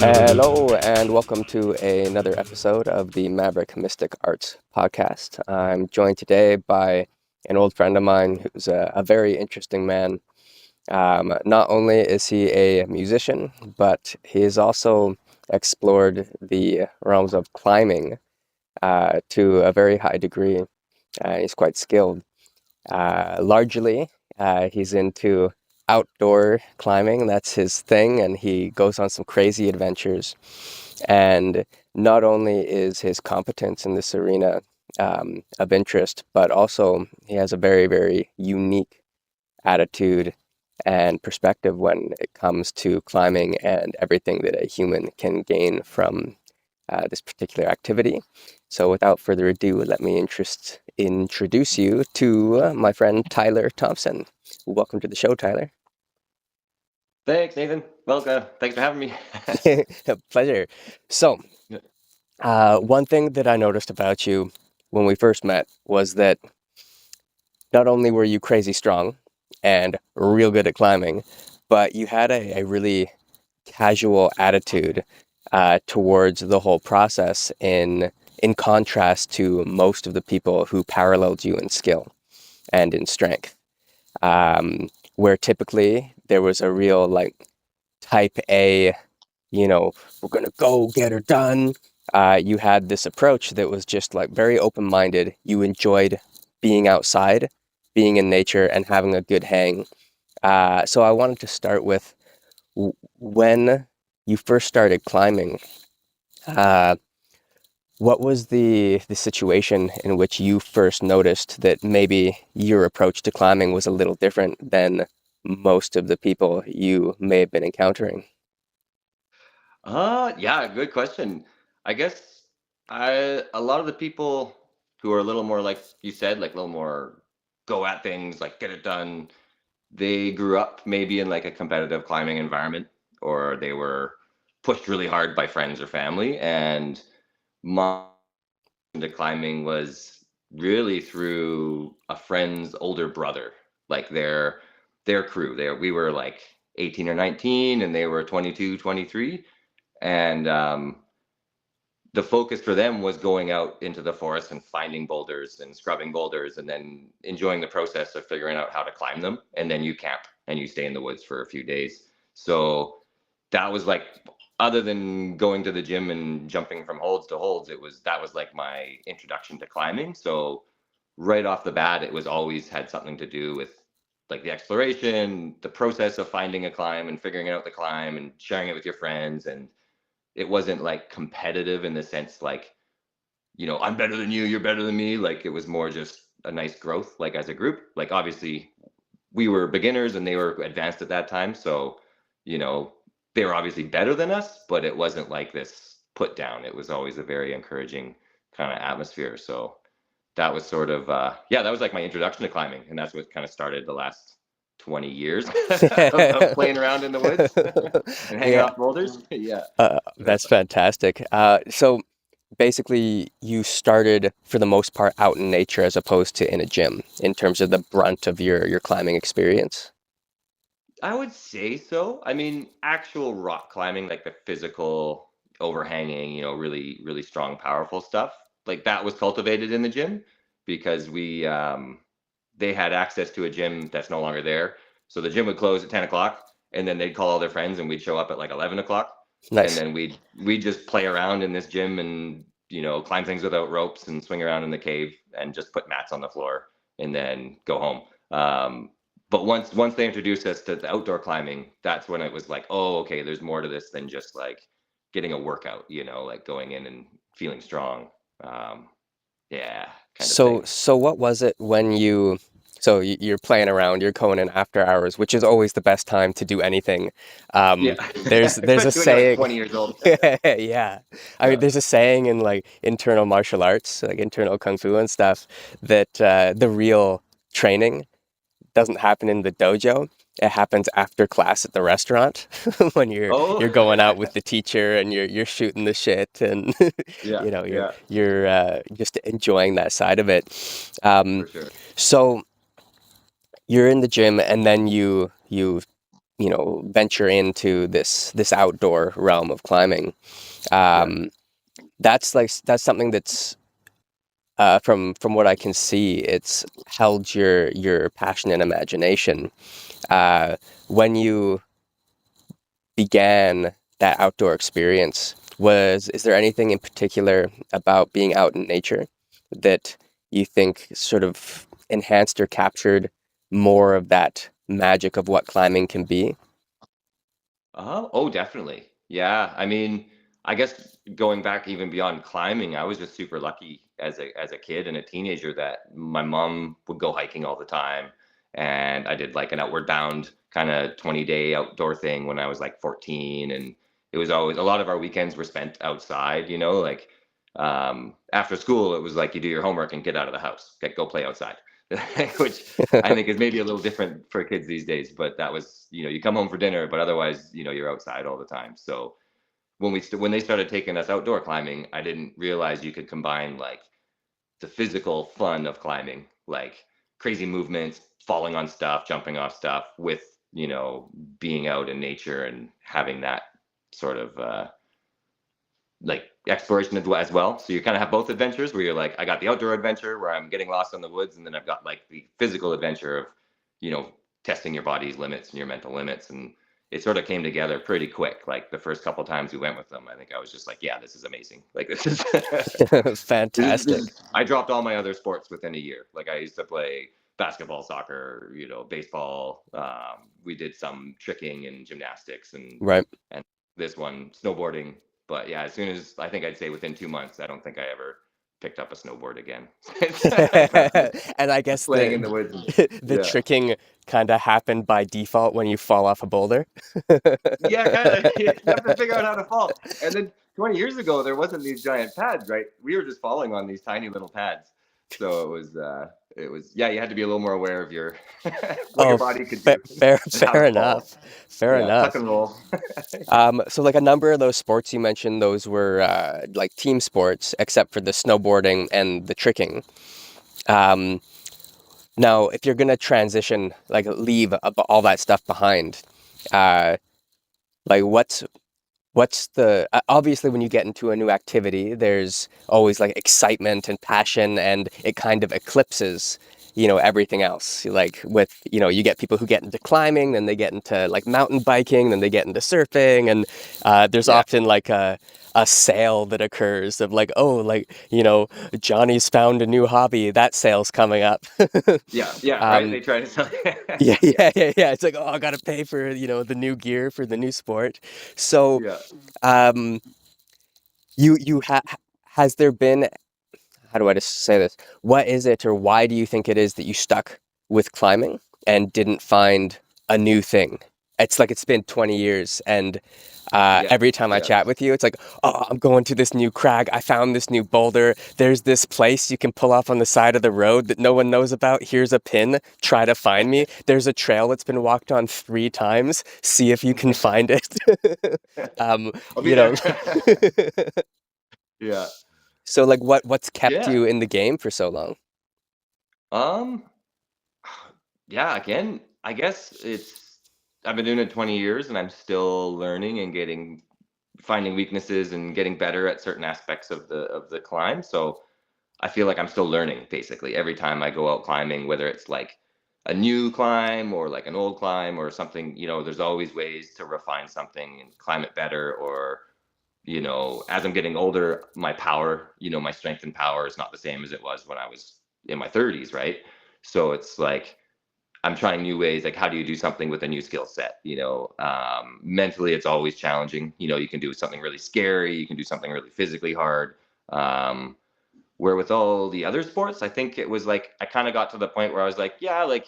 Hello, and welcome to another episode of the Maverick Mystic Arts Podcast. I'm joined today by an old friend of mine who's a very interesting man. Not only is he a musician, but he has also explored the realms of climbing to a very high degree. He's quite skilled. Largely, he's into outdoor climbing. That's his thing, and he goes on some crazy adventures. And not only is his competence in this arena of interest, but also he has a very, very unique attitude and perspective when it comes to climbing and everything that a human can gain from this particular activity. So without further ado, let me introduce you to my friend Tyler Thompson. Welcome to the show, Tyler. Thanks, Nathan. Welcome. Thanks for having me. Pleasure. So, one thing that I noticed about you when we first met was that not only were you crazy strong and real good at climbing, but you had a really casual attitude towards the whole process in contrast to most of the people who paralleled you in skill and in strength, where typically there was a real like type A, we're gonna go get her done. You had this approach that was just like very open-minded. You enjoyed being outside, being in nature, and having a good hang. So I wanted to start with when you first started climbing. Uh, what was the situation in which you first noticed that maybe your approach to climbing was a little different than most of the people you may have been encountering? Yeah, good question. I guess a lot of the people who are a little more like you said, like a little more go at things, like get it done. They grew up maybe in like a competitive climbing environment, or they were pushed really hard by friends or family. And my into climbing was really through a friend's older brother, like their crew. We were like 18 or 19 and they were 22, 23. And the focus for them was going out into the forest and finding boulders and scrubbing boulders and then enjoying the process of figuring out how to climb them. And then you camp and you stay in the woods for a few days. So that was like, other than going to the gym and jumping from holds to holds, that was like my introduction to climbing. So right off the bat, it was always had something to do with like the exploration, the process of finding a climb and figuring out the climb and sharing it with your friends. And it wasn't like competitive in the sense like, I'm better than you, you're better than me. Like it was more just a nice growth, like as a group. Like obviously we were beginners and they were advanced at that time. So, you know, they were obviously better than us, but it wasn't like this put down. It was always a very encouraging kind of atmosphere. So that was sort of, that was like my introduction to climbing. And that's what kind of started the last 20 years of playing around in the woods and hanging Yeah, off boulders. Yeah. that's fantastic. So basically, you started for the most part out in nature as opposed to in a gym in terms of the brunt of your climbing experience. I would say so. I mean, actual rock climbing, like the physical overhanging, really, really strong, powerful stuff, like that was cultivated in the gym because they had access to a gym that's no longer there. So the gym would close at 10 o'clock and then they'd call all their friends and we'd show up at like 11 o'clock. And Nice. then we'd just play around in this gym and, climb things without ropes and swing around in the cave and just put mats on the floor and then go home. But once they introduced us to the outdoor climbing, that's when it was like, oh, okay, there's more to this than just like getting a workout, like going in and feeling strong. Um, yeah, kind of So, thing. so what was it when you're playing around, you're going in after hours, which is always the best time to do anything. Yeah, There's a especially when you're like saying, 20 years old. yeah. I mean, Yeah. there's a saying in like internal martial arts, like internal kung fu and stuff, that the real training doesn't happen in the dojo. It happens after class at the restaurant when Oh, you're going out with the teacher and you're shooting the shit and yeah, you're yeah, just enjoying that side of it. Um, for sure. so you're in the gym and then you venture into this outdoor realm of climbing. Yeah. Um, that's something that's from what I can see, it's held your passion and imagination. Uh, when you began that outdoor experience, is there anything in particular about being out in nature that you think sort of enhanced or captured more of that magic of what climbing can be? Oh, definitely. Yeah. I mean, I guess going back even beyond climbing, I was just super lucky as a kid and a teenager that my mom would go hiking all the time. And I did like an outward bound kind of 20-day outdoor thing when I was like 14. And it was always a lot of our weekends were spent outside, like after school, it was like you do your homework and get out of the house, go play outside. Which I think is maybe a little different for kids these days, but that was, you come home for dinner, but otherwise, you're outside all the time. So when they started taking us outdoor climbing, I didn't realize you could combine like the physical fun of climbing, like crazy movements, falling on stuff, jumping off stuff, with being out in nature and having that sort of like exploration as well. So you kind of have both adventures where you're like, I got the outdoor adventure where I'm getting lost in the woods, and then I've got like the physical adventure of, you know, testing your body's limits and your mental limits. And it sort of came together pretty quick. Like the first couple of times we went with them, I think I was just like, yeah, this is amazing. Like this is Fantastic. I dropped all my other sports within a year. Like I used to play basketball, soccer, baseball. We did some tricking and gymnastics Right. and this one snowboarding. But yeah, as soon as I think I'd say within 2 months, I don't think I ever picked up a snowboard again. And I guess Playing in the woods. the Yeah. tricking kind of happened by default when you fall off a boulder. Yeah, kind of. You have to figure out how to fall. And then 20 years ago, there wasn't these giant pads, right? We were just falling on these tiny little pads. So yeah, you had to be a little more aware of your, what your Oh, body could do and how fair to fall. enough. Fair Yeah, tuck enough. and roll. So like a number of those sports you mentioned, those were like team sports, except for the snowboarding and the tricking. Um, Now, if you're gonna transition, like leave all that stuff behind, uh, like what's the obviously when you get into a new activity, there's always like excitement and passion, and it kind of eclipses, everything else. Like with, you get people who get into climbing, then they get into like mountain biking, then they get into surfing, and there's Yeah. often like a sale that occurs of like, oh, like, Johnny's found a new hobby, that sale's coming up. Yeah. Yeah. Right. um, They try to sell. yeah, Yeah. yeah. It's like, oh, I gotta pay for, the new gear for the new sport. So, Yeah. um, you has there been, how do I just say this? What is it, or why do you think it is that you stuck with climbing and didn't find a new thing? It's like it's been 20 years, and Yeah. every time I Yeah. chat with you, it's like, oh, I'm going to this new crag. I found this new boulder. There's this place you can pull off on the side of the road that no one knows about. Here's a pin. Try to find me. There's a trail that's been walked on 3 times. See if you can find it. um, I'll be you there. know. Yeah. So like what's kept Yeah. you in the game for so long? Um, yeah, again, I guess I've been doing it 20 years and I'm still learning and finding weaknesses and getting better at certain aspects of the climb. So I feel like I'm still learning basically every time I go out climbing, whether it's like a new climb or like an old climb or something, there's always ways to refine something and climb it better. Or, as I'm getting older, my power, my strength and power is not the same as it was when I was in my 30s, right? So it's like I'm trying new ways. Like, how do you do something with a new skill set? Mentally, it's always challenging. You can do something really scary. You can do something really physically hard. Um, where with all the other sports, I think it was like I kind of got to the point where I was like, yeah, like,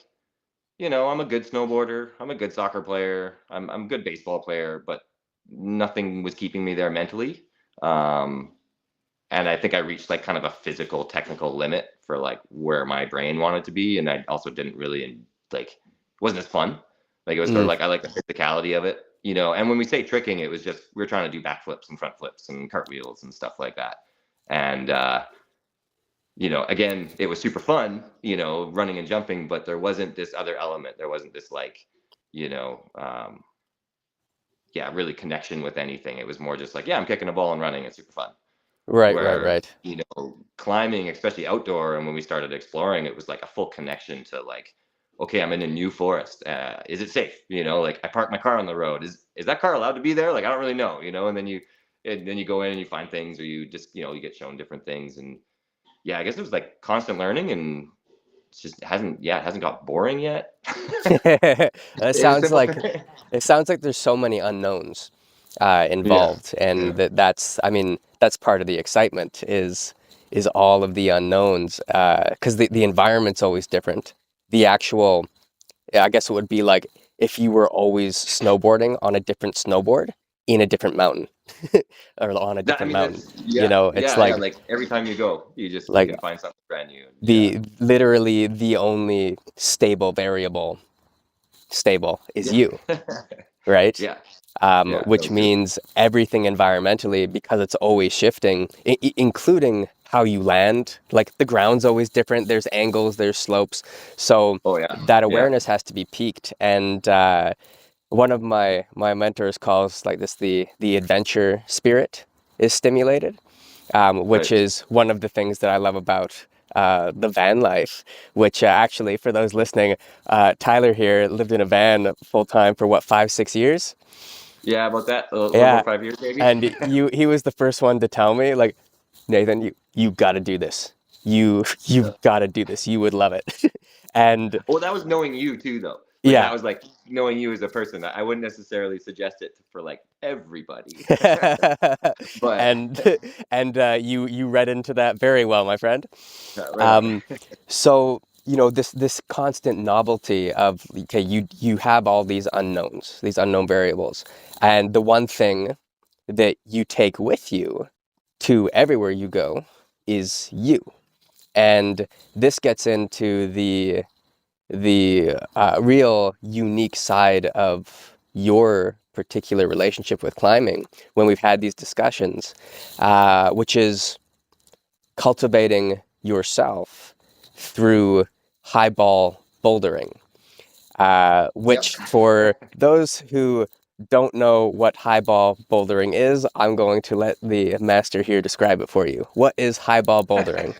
I'm a good snowboarder. I'm a good soccer player. I'm a good baseball player, but nothing was keeping me there mentally. Um, and I think I reached like kind of a physical, technical limit for like where my brain wanted to be, and I also didn't really like it wasn't as fun. Like it was sort of Mm. like I like the physicality of it, And when we say tricking, it was just we were trying to do backflips and front flips and cartwheels and stuff like that. And again, it was super fun, running and jumping, but there wasn't this other element. There wasn't this like you know, yeah, really connection with anything. It was more just like, yeah, I'm kicking a ball and running. It's super fun. Right, right, Where, right. climbing, especially outdoor, and when we started exploring, it was like a full connection to like, okay, I'm in a new forest. Is it safe? Like I parked my car on the road. Is that car allowed to be there? Like I don't really know, and then you go in and you find things, or you just, you get shown different things. And yeah, I guess it was like constant learning, and it's just it hasn't got boring yet. It In sounds simple like terms. there's so many unknowns Yeah. involved, and Yeah. that's, I mean, that's part of the excitement is all of the unknowns, because the environment's always different. The actual, I guess it would be like if you were always snowboarding on a different snowboard in a different mountain, or on a That, I different mean, mountain. that's, It's yeah. like Like every time you go, you like can find something brand new. Yeah. the literally the only stable variable stable is Yeah. you, right? Yeah. Yeah. No, Which true. means everything environmentally, because it's always shifting, including how you land. Like the ground's always different. There's angles, there's slopes. So Oh yeah. that Yeah. awareness has to be peaked. And one of my mentors calls like this the adventure spirit is stimulated, which Right. is one of the things that I love about the van life, which actually, for those listening, Tyler here lived in a van full time for what, 5, 6 years? Yeah, about that. A little Yeah. over 5 years, maybe. And he was the first one to tell me, like, Nathan, you got to do this. You've Yeah. got to do this. You would love it. And Well, that was knowing you too, though. Like yeah. that was like knowing you as a person. I wouldn't necessarily suggest it for like everybody, but and you read into that very well, my friend. right on. Um, so this constant novelty of, okay, you have all these unknowns, these unknown variables, and the one thing that you take with you to everywhere you go is you. And this gets into the real unique side of your particular relationship with climbing when we've had these discussions, which is cultivating yourself through HighBall bouldering, Yep. which, for those who don't know what HighBall bouldering is, I'm going to let the master here describe it for you. What is HighBall bouldering?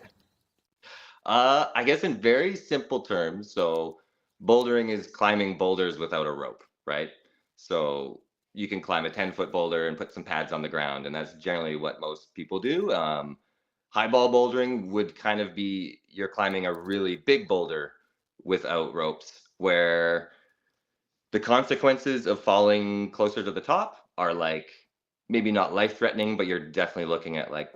I guess in very simple terms, so bouldering is climbing boulders without a rope, right? So you can climb a 10-foot boulder and put some pads on the ground, and that's generally what most people do. High ball bouldering would kind of be you're climbing a really big boulder without ropes, where the consequences of falling closer to the top are like maybe not life threatening, but you're definitely looking at like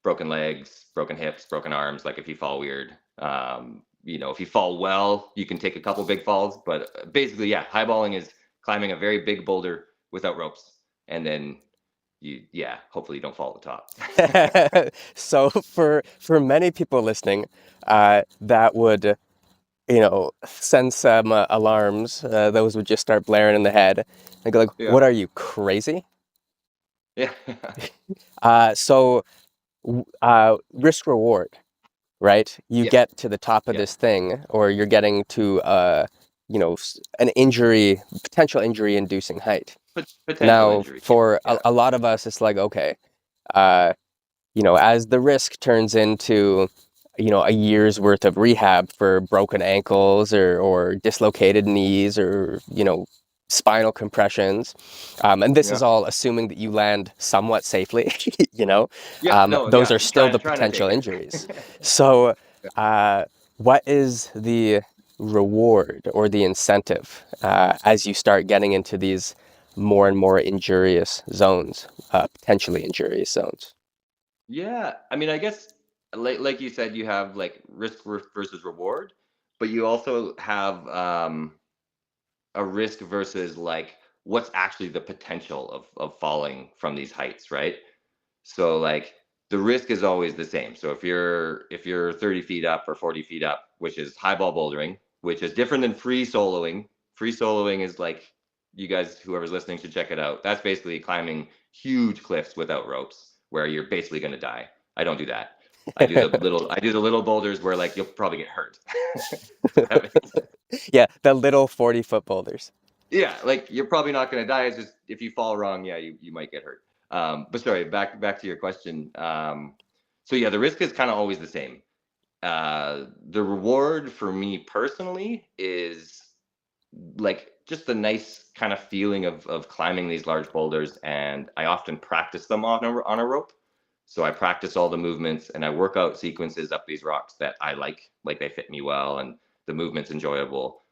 broken legs, broken hips, broken arms. Like if you fall weird, if you fall well, you can take a couple big falls. But basically, yeah, highballing is climbing a very big boulder without ropes, and then hopefully you don't fall at the top. So for many people listening, that would, send some alarms. Those would just start blaring in the head. They go like, Yeah, "What are you, crazy?" yeah, So risk reward, right? You yeah, get to the top of yeah. this thing, or you're getting to an injury, potential injury inducing height. Potential Now, injury. Yeah, for yeah, a lot of us, it's like, okay, uh, as the risk turns into, a year's worth of rehab for broken ankles or dislocated knees, or, spinal compressions. And this is yeah, all assuming that you land somewhat safely, yeah. No, those yeah. are still the Trying to take potential it. injuries. So, what is the reward or the incentive as you start getting into these more and more injurious zones, potentially injurious zones? Yeah, I mean, I guess like you said, you have like versus reward, but you also have a risk versus like what's actually the potential of falling from these heights, right? So like the risk is always the same. So if you're 30 feet up or 40 feet up, which is high ball bouldering, which is different than free soloing. Free soloing is like, you guys, whoever's listening should check it out. That's basically climbing huge cliffs without ropes where you're basically going to die. I don't do that. I do the little boulders where like you'll probably get hurt. If that makes sense. Yeah, the little 40-foot boulders. Yeah, like you're probably not going to die. It's just if you fall wrong, yeah, you might get hurt. But sorry, back to your question. So yeah, the risk is kind of always the same. The reward for me personally is like just the nice kind of feeling of climbing these large boulders, and I often practice them on a rope. So I practice all the movements and I work out sequences up these rocks that I like they fit me well, and the movement's enjoyable.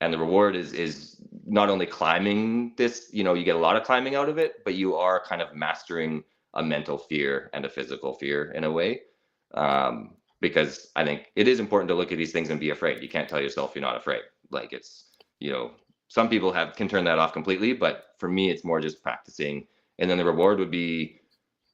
And the reward is not only climbing this, you get a lot of climbing out of it, but you are kind of mastering a mental fear and a physical fear in a way. Because I think it is important to look at these things and be afraid. You can't tell yourself you're not afraid. Like it's, you know, some people can turn that off completely, but for me, it's more just practicing. And then the reward would be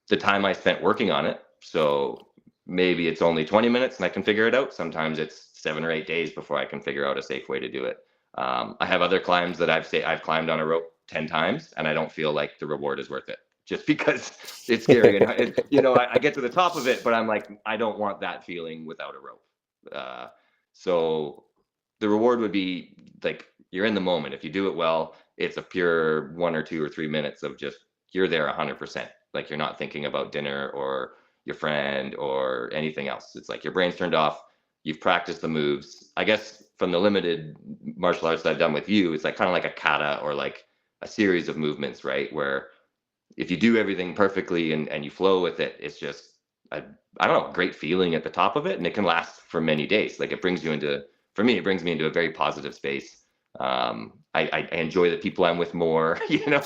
the time I spent working on it. So maybe it's only 20 minutes and I can figure it out. Sometimes it's 7 or 8 days before I can figure out a safe way to do it. I have other climbs that I've climbed on a rope 10 times and I don't feel like the reward is worth it just because it's scary. And I get to the top of it, but I'm like, I don't want that feeling without a rope. So the reward would be like, you're in the moment. If you do it well, it's a pure 1 or 2 or 3 minutes of just, you're there 100%. Like you're not thinking about dinner or your friend or anything else. It's like your brain's turned off. You've practiced the moves. I guess from the limited martial arts that I've done with you, it's like kind of like a kata or like a series of movements, right? Where if you do everything perfectly and you flow with it, it's just a, I don't know, a great feeling at the top of it, and it can last for many days. Like it brings you into, for me, it brings me into a very positive space. I enjoy the people I'm with more.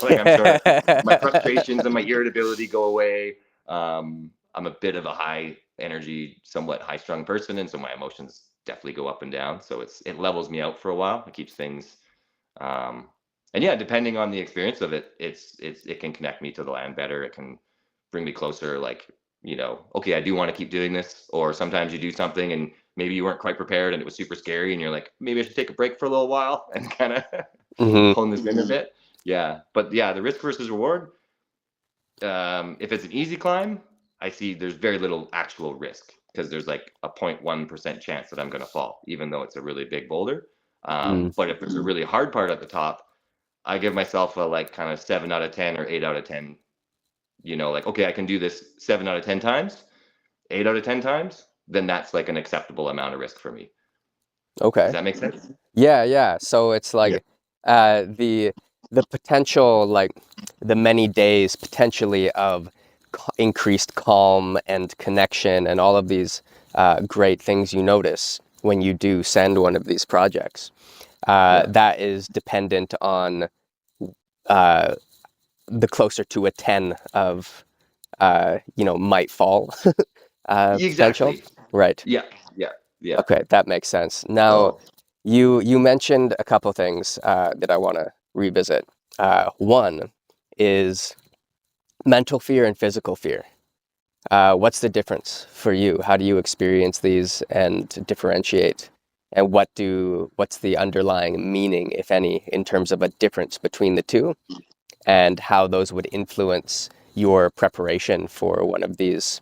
Like I'm sort of my frustrations and my irritability go away. I'm a bit of a high energy, somewhat high strung person, and so my emotions definitely go up and down. So it levels me out for a while. It keeps things um, and yeah, depending on the experience of it, it can connect me to the land better. It can bring me closer. Like, okay, I do want to keep doing this. Or sometimes you do something and maybe you weren't quite prepared and it was super scary, and you're like, maybe I should take a break for a little while and kind of Hmm. hone this in a bit. Yeah, but yeah, the risk versus reward. If it's an easy climb, I see there's very little actual risk because there's like a 0.1% chance that I'm going to fall, even though it's a really big boulder. Mm. But if there's a really hard part at the top, I give myself a like kind of 7 out of 10 or 8 out of 10. Like, okay, I can do this 7 out of 10 times, 8 out of 10 times. Then that's like an acceptable amount of risk for me. Does Okay. that make sense? Yeah, yeah. So it's Yeah. like the potential, like the many days potentially of increased calm and connection and all of these great things you notice when you do send one of these projects. Yeah. That is dependent on uh, the closer to a 10 of might fall potential. Exactly. Right. Yeah. Yeah. Yeah. Okay, that makes sense. Now, Oh, you mentioned a couple things that I want to revisit. One is mental fear and physical fear. What's the difference for you? How do you experience these and differentiate? And what's the underlying meaning, if any, in terms of a difference between the two, and how those would influence your preparation for one of these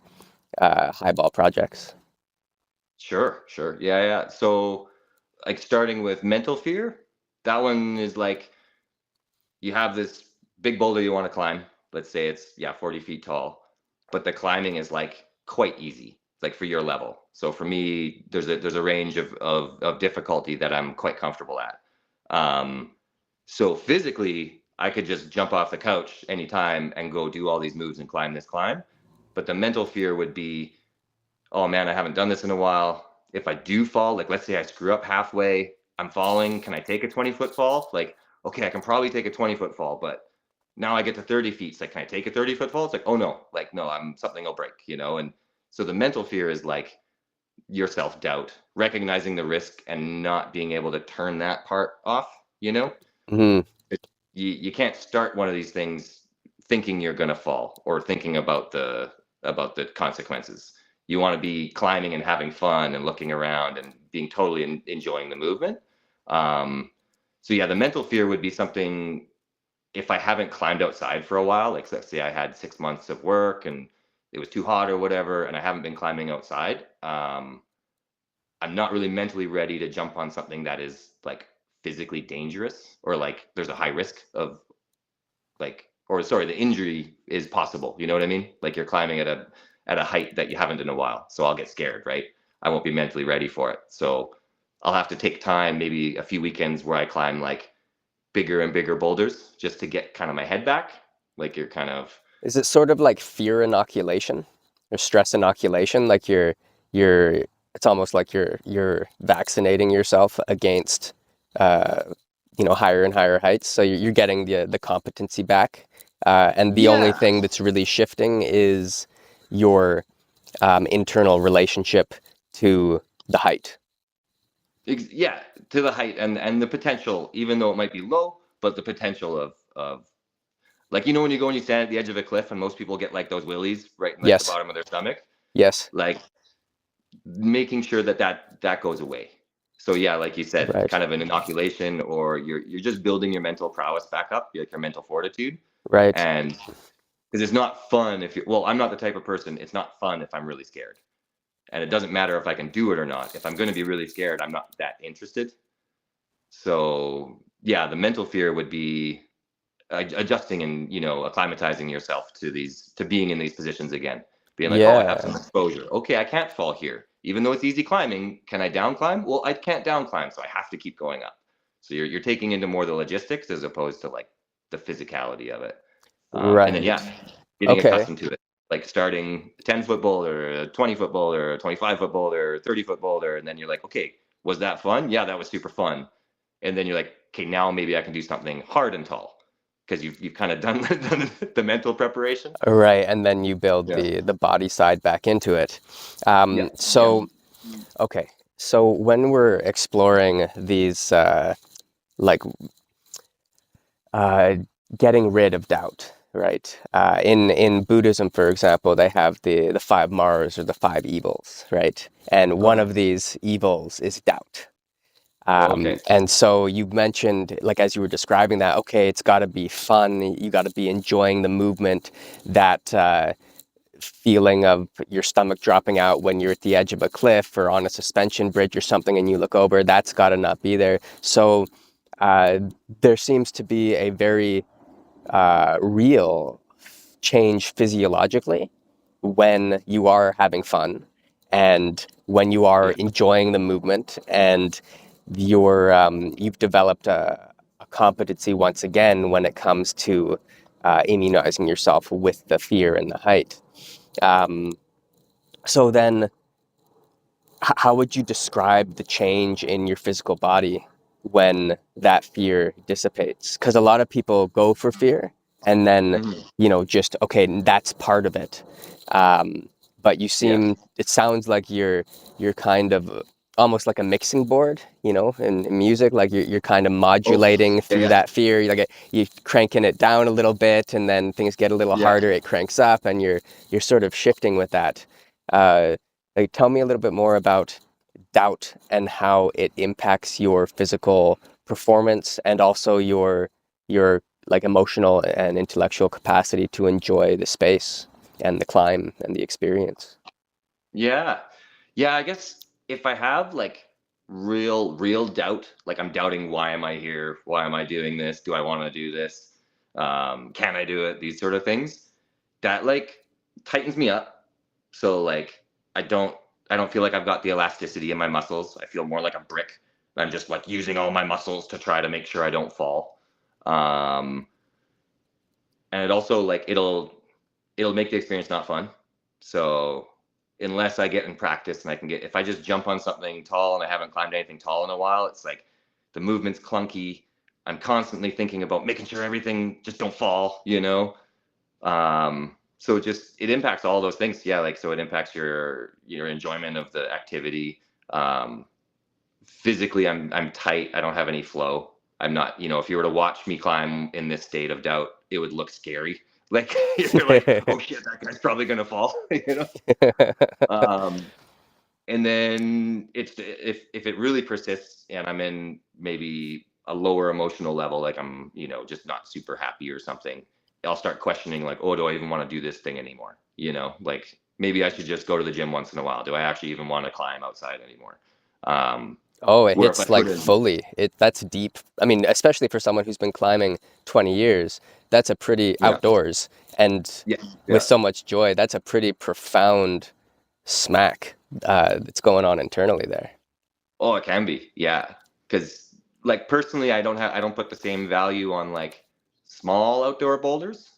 HighBall projects? sure. Sure. Yeah. Yeah. So, like, starting with mental fear, that one is like you have this big boulder you want to climb. Let's say it's, yeah, 40 feet tall, but the climbing is like quite easy. It's like for your level. So for me, there's a range of difficulty that I'm quite comfortable at. Um, so physically, I could just jump off the couch anytime and go do all these moves and climb this climb. But the mental fear would be, oh man, I haven't done this in a while. If I do fall, like let's say I screw up halfway, I'm falling, can I take a 20-foot fall? Like, okay, I can probably take a 20-foot fall, but now I get to 30 feet. It's like, can I take a 30-foot fall? It's like, oh no, like, no, something will break. And so the mental fear is like your self-doubt, recognizing the risk and not being able to turn that part off. Hmm. You can't start one of these things thinking you're going to fall or thinking about the consequences. You want to be climbing and having fun and looking around and being totally enjoying the movement. um, so yeah, the mental fear would be something if I haven't climbed outside for a while, like let's say I had 6 months of work and it was too hot or whatever, and I haven't been climbing outside. I'm not really mentally ready to jump on something that is like physically dangerous, or like there's a high risk of like, or sorry, the injury is possible. You know what I mean? Like you're climbing at a height that you haven't in a while. So I'll get scared, right? I won't be mentally ready for it. So I'll have to take time, maybe a few weekends where I climb like bigger and bigger boulders just to get kind of my head back. Like you're kind of Is it sort of like fear inoculation or stress inoculation? Like you're it's almost like you're vaccinating yourself against uh, higher and higher heights. So you're getting the competency back, and the only yeah, thing that's really shifting is your internal relationship to the height. yeah, to the height and the potential, even though it might be low, but the potential of like, you know, when you go and you stand at the edge of a cliff and most people get like those willies right in like the Yes, bottom of their stomach, yes, like making sure that goes away. So yeah, like you said, right, kind of an inoculation, or you're just building your mental prowess back up, like your mental fortitude. right, And because it's not fun if you, well, I'm not the type of person, it's not fun if I'm really scared. And it doesn't matter if I can do it or not. If I'm going to be really scared, I'm not that interested. So yeah, the mental fear would be adjusting and, you know, acclimatizing yourself to these, to being in these positions again, being like, oh, I have yeah, some exposure, okay, I can't fall here even though it's easy climbing. Can I down climb? Well, I can't down climb, so I have to keep going up. So you're taking into more the logistics as opposed to like the physicality of it. And then yeah, right. getting Okay, accustomed to it, like starting a 10-foot boulder, a 20-foot boulder, a 25-foot boulder, 30-foot boulder, and then you're like, okay, was that fun? Yeah, that was super fun. And then you're like, okay, now maybe I can do something hard and tall, because you've kind of done, done the mental preparation. right, and then you build Yeah. the body side back into it. Yeah. Yeah. So okay, so when we're exploring these like uh, getting rid of doubt, right? In Buddhism, for example, they have the five Maras or the five evils, right? And one Okay. of these evils is doubt. Okay. And so you mentioned, like as you were describing that, okay, it's got to be fun. You got to be enjoying the movement. That feeling of your stomach dropping out when you're at the edge of a cliff or on a suspension bridge or something, and you look over, that's got to not be there. So uh, there seems to be a very real change physiologically when you are having fun and when you are Yeah. enjoying the movement, and you've developed a competency once again when it comes to immunizing yourself with the fear and the height. Um, so then, how would you describe the change in your physical body when that fear dissipates? Because a lot of people go for fear and then, Mhm. just, okay, that's part of it. But Yeah. it sounds like you're kind of almost like a mixing board, in music, like you're kind of Oh, modulating yeah. through Yeah. that fear. You're cranking it down a little bit, and then things get a little Yeah. harder, it cranks up, and you're sort of shifting with that. Uh, like, tell me a little bit more about doubt and how it impacts your physical performance and also your like emotional and intellectual capacity to enjoy the space and the climb and the experience. Yeah. Yeah. I guess if I have like real doubt, like I'm doubting, why am I here? Why am I doing this? Do I want to do this? Can I do it? These sort of things that like tightens me up. So like I don't I don't feel like I've got the elasticity in my muscles. I feel more like a brick. I'm just like using all my muscles to try to make sure I don't fall. Um, and it also like it'll make the experience not fun. So unless I get in practice and I can get, if I just jump on something tall and I haven't climbed anything tall in a while, it's like the movement's clunky. I'm constantly thinking about making sure everything just don't fall, you know? So it impacts all those things. Yeah. Like, so it impacts your enjoyment of the activity. Um, Physically, I'm tight. I don't have any flow. I'm not, if you were to watch me climb in this state of doubt, it would look scary. Like you're like, oh shit, that guy's probably gonna fall, you know? Um, and then if it really persists and I'm in maybe a lower emotional level, like I'm, just not super happy or something, I'll start questioning like, oh, do I even want to do this thing anymore? Like maybe I should just go to the gym once in a while. Do I actually even want to climb outside anymore? Um, Oh, it Where if I hits put like in, fully. That's deep. I mean, especially for someone who's been climbing 20 years, that's a pretty yeah, outdoors and yeah, with yeah. so much joy, that's a pretty profound smack that's going on internally there. Oh, it can be, yeah. Because like personally, I don't put the same value on like small outdoor boulders.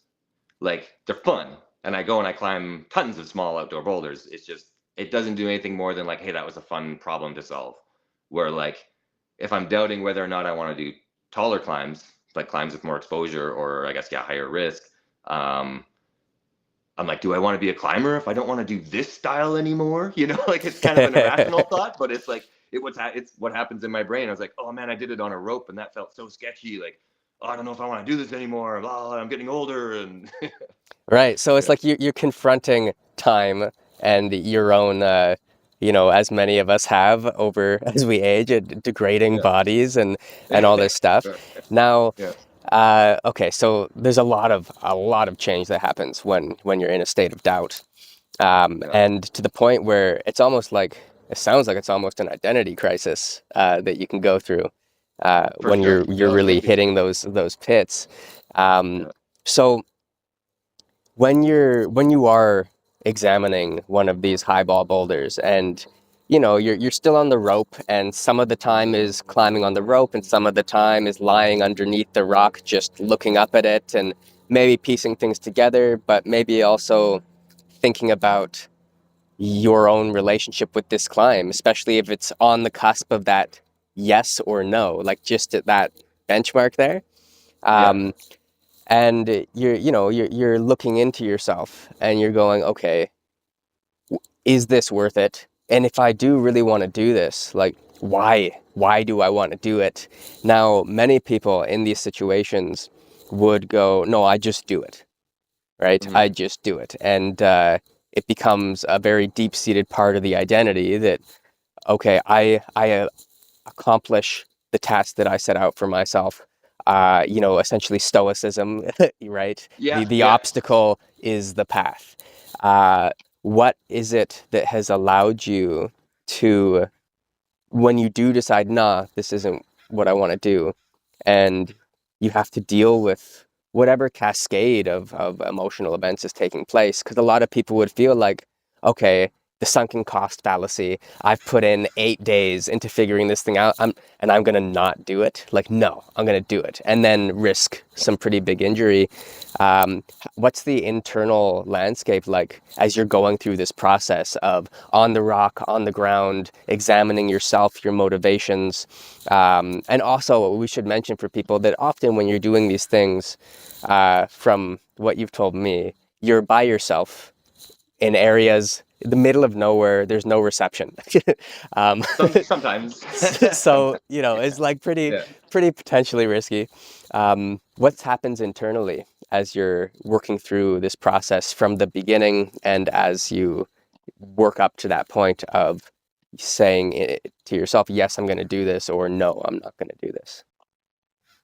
Like they're fun, and I go and I climb tons of small outdoor boulders. It's just it doesn't do anything more than like, hey, that was a fun problem to solve. Where like if I'm doubting whether or not I want to do taller climbs, like climbs with more exposure or I guess yeah, higher risk, um, I'm like, do I want to be a climber if I don't want to do this style anymore? You know, like it's kind of an irrational thought, but it's like it's what happens in my brain. I was like, oh man, I did it on a rope and that felt so sketchy. Like, oh, I don't know if I want to do this anymore. Blah, I'm getting older and Right. So it's yeah, like you're confronting time and your own, as many of us have over as we age, degrading yeah, bodies and all this stuff. Now, yeah, okay, so there's a lot of change that happens when you're in a state of doubt, yeah, and to the point where it's almost like it sounds like it's almost an identity crisis that you can go through for when sure. you're No, it can really be. hitting those pits. Um, Yeah. so when you are examining one of these HighBall boulders and you're still on the rope and some of the time is climbing on the rope and some of the time is lying underneath the rock just looking up at it and maybe piecing things together, but maybe also thinking about your own relationship with this climb, especially if it's on the cusp of that yes or no, like just at that benchmark there. Yeah. um, and you're looking into yourself and you're going, okay, is this worth it? And if I do really want to do this, like, why do I want to do it? Now, many people in these situations would go, no, I just do it, right? Hmm. I just do it. And it becomes a very deep-seated part of the identity that, okay, I accomplish the task that I set out for myself. Essentially stoicism, right? Yeah. The Yeah. obstacle is the path. Uh, what is it that has allowed you to, when you do decide, nah, this isn't what I want to do, and you have to deal with whatever cascade of emotional events is taking place? Because a lot of people would feel like, okay, the sunken cost fallacy. I've put in 8 days into figuring this thing out, and I'm gonna not do it. Like, no, I'm gonna do it, and then risk some pretty big injury. What's the internal landscape like as you're going through this process of on the rock, on the ground, examining yourself, your motivations? And also, we should mention for people that often when you're doing these things, from what you've told me, you're by yourself in areas in the middle of nowhere. There's no reception. um, Sometimes. so Sometimes. it's like pretty Yeah. pretty potentially risky. What happens internally as you're working through this process from the beginning and as you work up to that point of saying to yourself, yes, I'm going to do this, or no, I'm not going to do this?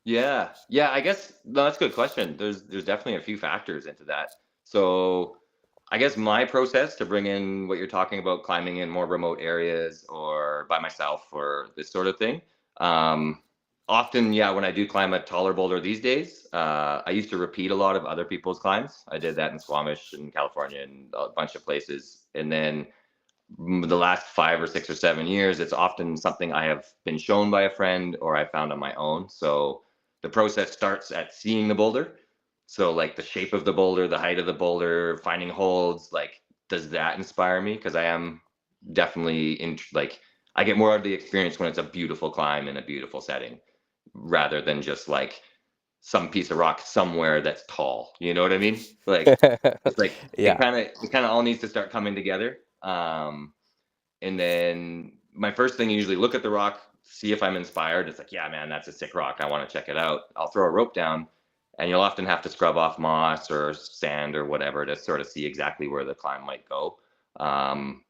Yeah. Yeah. I guess no, that's a good question. There's definitely a few factors into that. So I guess my process to bring in what you're talking about, climbing in more remote areas or by myself or this sort of thing. Um, Often, yeah, when I do climb a taller boulder these days, I used to repeat a lot of other people's climbs. I did that in Squamish and California and a bunch of places. And then the last 5 or 6 or 7 years, it's often something I have been shown by a friend or I found on my own. So the process starts at seeing the boulder. So like the shape of the boulder, the height of the boulder, finding holds, like does that inspire me? Because I am definitely in like I get more out of the experience when it's a beautiful climb in a beautiful setting rather than just like some piece of rock somewhere that's tall. You know what I mean? Like it's like Yeah. it kind of all needs to start coming together. And then my first thing, usually look at the rock, see if I'm inspired. It's like, yeah, man, that's a sick rock. I want to check it out. I'll throw a rope down, and you'll often have to scrub off moss or sand or whatever to sort of see exactly where the climb might go. Um,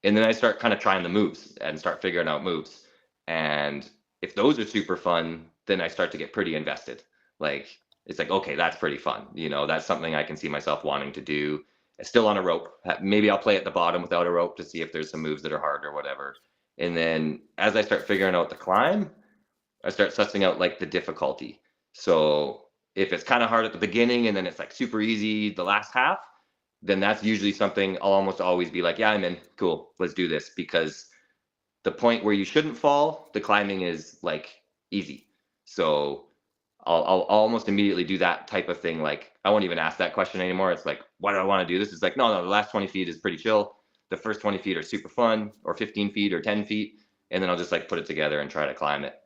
and then I start kind of trying the moves and start figuring out moves. And if those are super fun, then I start to get pretty invested. Like it's like, okay, that's pretty fun. You know, that's something I can see myself wanting to do. It's still on a rope. Maybe I'll play at the bottom without a rope to see if there's some moves that are hard or whatever. And then as I start figuring out the climb, I start sussing out like the difficulty. So if it's kind of hard at the beginning and then it's like super easy the last half, then that's usually something I'll almost always be like, yeah, I'm in. Cool, let's do this. Because the point where you shouldn't fall, the climbing is like easy. So I'll almost immediately do that type of thing. Like I won't even ask that question anymore. It's like, why do I want to do this? It's like, no, the last 20 feet is pretty chill. The first 20 feet are super fun, or 15 feet or 10 feet. And then I'll just like put it together and try to climb it.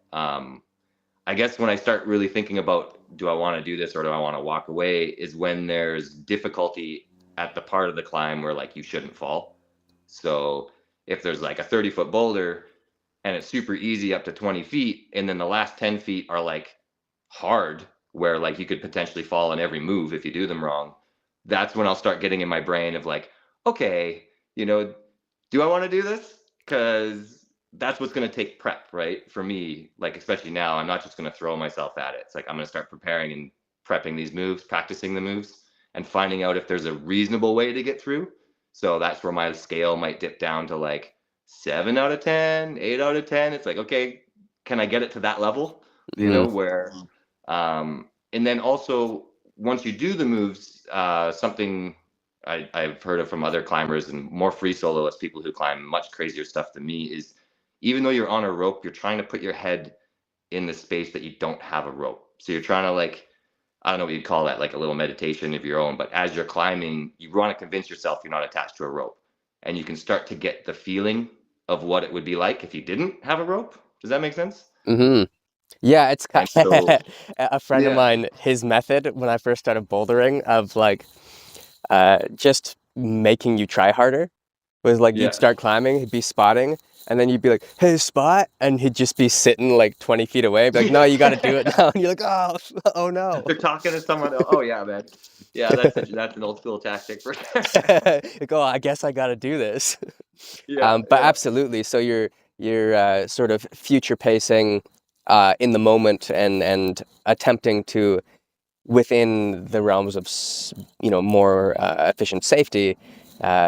I guess when I start really thinking about, do I want to do this or do I want to walk away, is when there's difficulty at the part of the climb where like you shouldn't fall. So if there's like a 30-foot boulder and it's super easy up to 20 feet, and then the last 10 feet are like hard, where like you could potentially fall in every move if you do them wrong, that's when I'll start getting in my brain of like, okay, do I want to do this? Because that's what's going to take prep, right? For me, like, especially now, I'm not just going to throw myself at it. It's like I'm going to start preparing and prepping these moves, practicing the moves, and finding out if there's a reasonable way to get through. So that's where my scale might dip down to like 7 out of 10, 8 out of 10. It's like, okay, can I get it to that level? Mm. Where, and then also once you do the moves, something I've heard of from other climbers and more free soloists, people who climb much crazier stuff than me, is even though you're on a rope, you're trying to put your head in the space that you don't have a rope. So you're trying to like, I don't know what you'd call that, like a little meditation of your own, but as you're climbing, you want to convince yourself you're not attached to a rope. And you can start to get the feeling of what it would be like if you didn't have a rope. Does that make sense? Hmm. Yeah, it's And so, a friend of yeah, mine, his method when I first started bouldering of like just making you try harder was like you'd yeah. start climbing, he'd be spotting, and then you'd be like, "Hey, spot," and he'd just be sitting like 20 feet away, be like, "No, you got to do it now," and you're like, "Oh, oh no." They're talking to someone else. Oh yeah, man. Yeah, that's an old school tactic for sure. Like, oh, I guess I got to do this. Yeah, But yeah. absolutely, so you're sort of future pacing in the moment and attempting to within the realms of more efficient safety,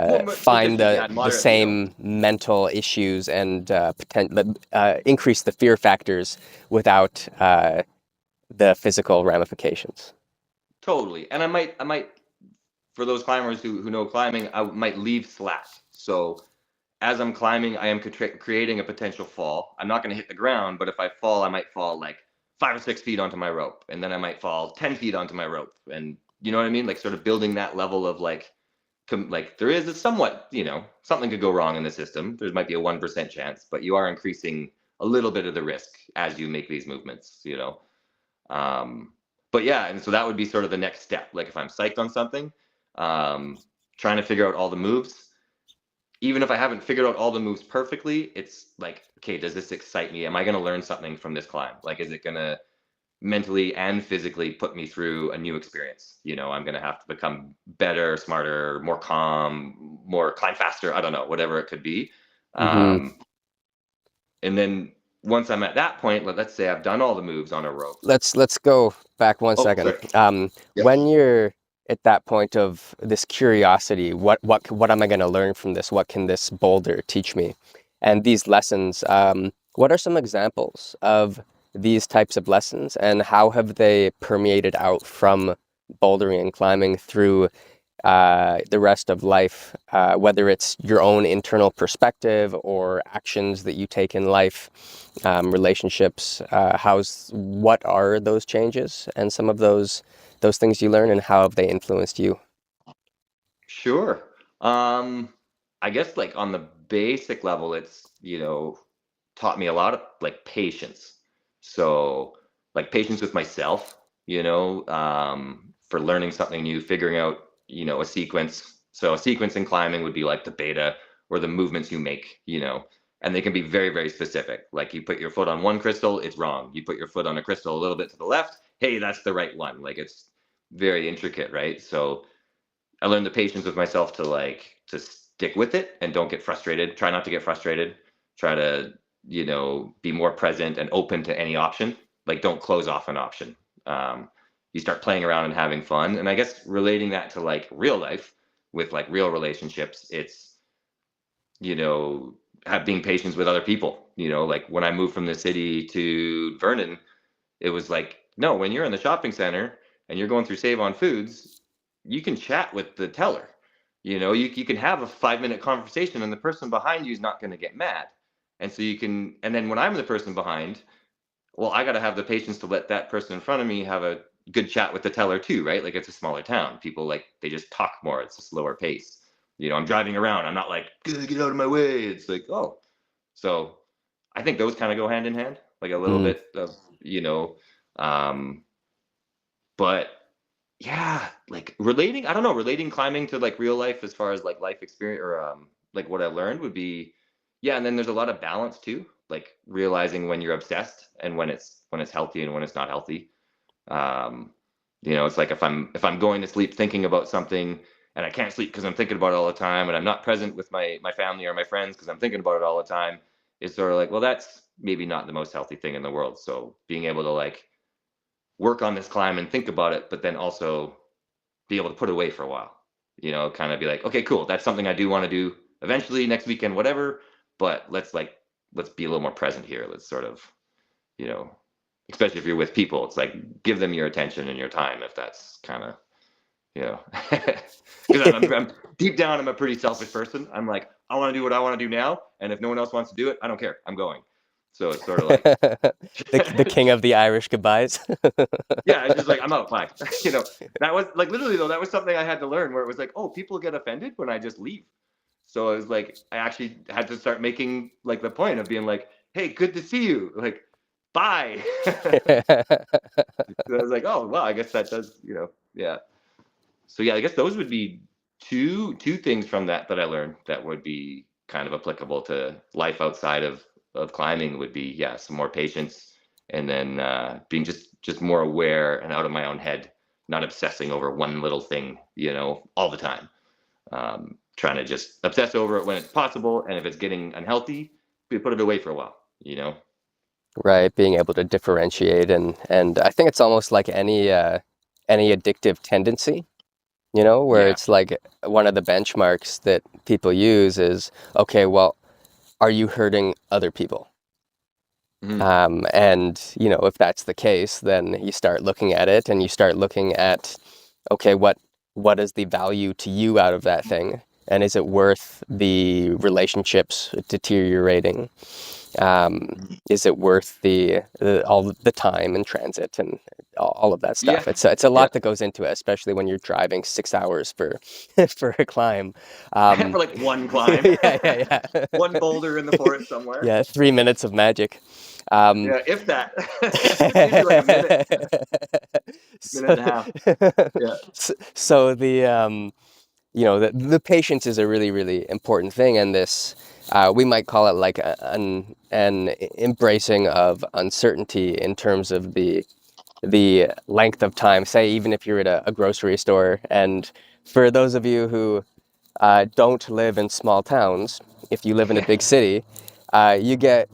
Well, find efficient, yeah, the moderate, same mental issues and increase the fear factors without the physical ramifications. totally. And I might, for those climbers who know climbing, I might leave slack. So as I'm climbing, I am creating a potential fall. I'm not going to hit the ground, but if I fall, I might fall like 5 or 6 feet onto my rope, and then I might fall 10 feet onto my rope, and you know what I mean? Like sort of building that level of like there is a somewhat, something could go wrong in the system. There might be a 1% chance, but you are increasing a little bit of the risk as you make these movements. Um, but yeah, and so that would be sort of the next step. Like if I'm psyched on something, um, trying to figure out all the moves. Even if I haven't figured out all the moves perfectly, it's like, okay, does this excite me? Am I going to learn something from this climb? Like, is it going to mentally and physically put me through a new experience? I'm going to have to become better, smarter, more calm, more climb faster. I don't know, whatever it could be. Hmm. Um, and then once I'm at that point, let's say I've done all the moves on a rope. Let's go back one Oh, second. sorry. Yep. When you're at that point of this curiosity, what am I going to learn from this? What can this boulder teach me? And these lessons, what are some examples of these types of lessons, and how have they permeated out from bouldering and climbing through the rest of life, whether it's your own internal perspective or actions that you take in life, relationships. What are those changes and some of those things you learn, and how have they influenced you? Sure. Um, I guess like on the basic level, it's, taught me a lot of like patience. So like patience with myself, for learning something new, figuring out, a sequence. So a sequence in climbing would be like the beta or the movements you make, and they can be very, very specific. Like you put your foot on one crystal, it's wrong. You put your foot on a crystal a little bit to the left, hey, that's the right one. Like it's very intricate, right? So I learned the patience with myself to stick with it and don't get frustrated. Try not to get frustrated. Try to, be more present and open to any option. Like don't close off an option. You start playing around and having fun. And I guess relating that to like real life with like real relationships, it's, you know, being patient with other people. Like when I moved from the city to Vernon, it was like, no, when you're in the shopping center and you're going through Save on Foods, you can chat with the teller. You can have a 5-minute conversation and the person behind you is not going to get mad. And so and then when I'm the person behind, well, I got to have the patience to let that person in front of me have a good chat with the teller too, right? Like it's a smaller town. People they just talk more. It's a slower pace. I'm driving around. I'm not like, get out of my way. It's like, oh. So I think those kind of go hand in hand, like a little Mm. bit of, um, but yeah, like relating, I don't know, relating climbing to like real life as far as like life experience or like what I learned would be, yeah, and then there's a lot of balance too, like realizing when you're obsessed and when it's healthy and when it's not healthy. Um, it's like if I'm going to sleep thinking about something and I can't sleep because I'm thinking about it all the time and I'm not present with my family or my friends because I'm thinking about it all the time, it's sort of like, well, that's maybe not the most healthy thing in the world. So being able to like work on this climb and think about it, but then also be able to put it away for a while. Kind of be like, okay, cool, that's something I do want to do eventually next weekend, whatever. But let's be a little more present here. Let's sort of, you know, especially if you're with people, it's like give them your attention and your time. If that's kind of, because I'm deep down, I'm a pretty selfish person. I'm like, I want to do what I want to do now, and if no one else wants to do it, I don't care. I'm going. So it's sort of like, The king of the Irish goodbyes. yeah, it's just like I'm out. Bye. That was like literally though. That was something I had to learn where it was like, oh, people get offended when I just leave. So it was like I actually had to start making like the point of being like, hey, good to see you. Like, bye. So I was like, oh, well, I guess that does, yeah. So yeah, I guess those would be two things from that I learned that would be kind of applicable to life outside of climbing would be, yeah, some more patience and then being just more aware and out of my own head, not obsessing over one little thing, all the time. Trying to just obsess over it when it's possible, and if it's getting unhealthy, we put it away for a while. Right, being able to differentiate and I think it's almost like any addictive tendency, where Yeah. it's like one of the benchmarks that people use is, okay, well, are you hurting other people? Hmm. And if that's the case, then you start looking at it and you start looking at, okay, what is the value to you out of that thing? And is it worth the relationships deteriorating? Is it worth all the time in transit and all of that Yeah. stuff? It's a Yeah. lot that goes into it, especially when you're driving 6 hours for for a climb. For like one climb, Yeah, yeah, one boulder in the yeah, forest somewhere. yeah. 3 minutes of magic. Um, Yeah, if that. It's usually like a minute, minute so, and a half. Yeah. so the patience is a really, really important thing, and this we might call it like an embracing of uncertainty in terms of the length of time. Say, even if you're at a grocery store, and for those of you who don't live in small towns, if you live in a big city,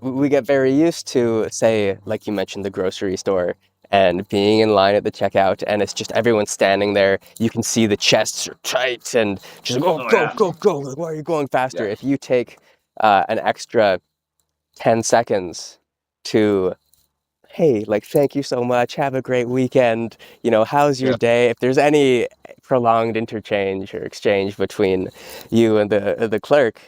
we get very used to, say, like you mentioned, the grocery store and being in line at the checkout, and it's just everyone standing there. You can see the chests are tight and just go, Oh go, yeah. go, go. Like, why are you going faster? Yeah. If you take an extra 10 seconds to, hey, like, thank you so much, have a great weekend, how's your Yeah. day? If there's any prolonged interchange or exchange between you and the clerk,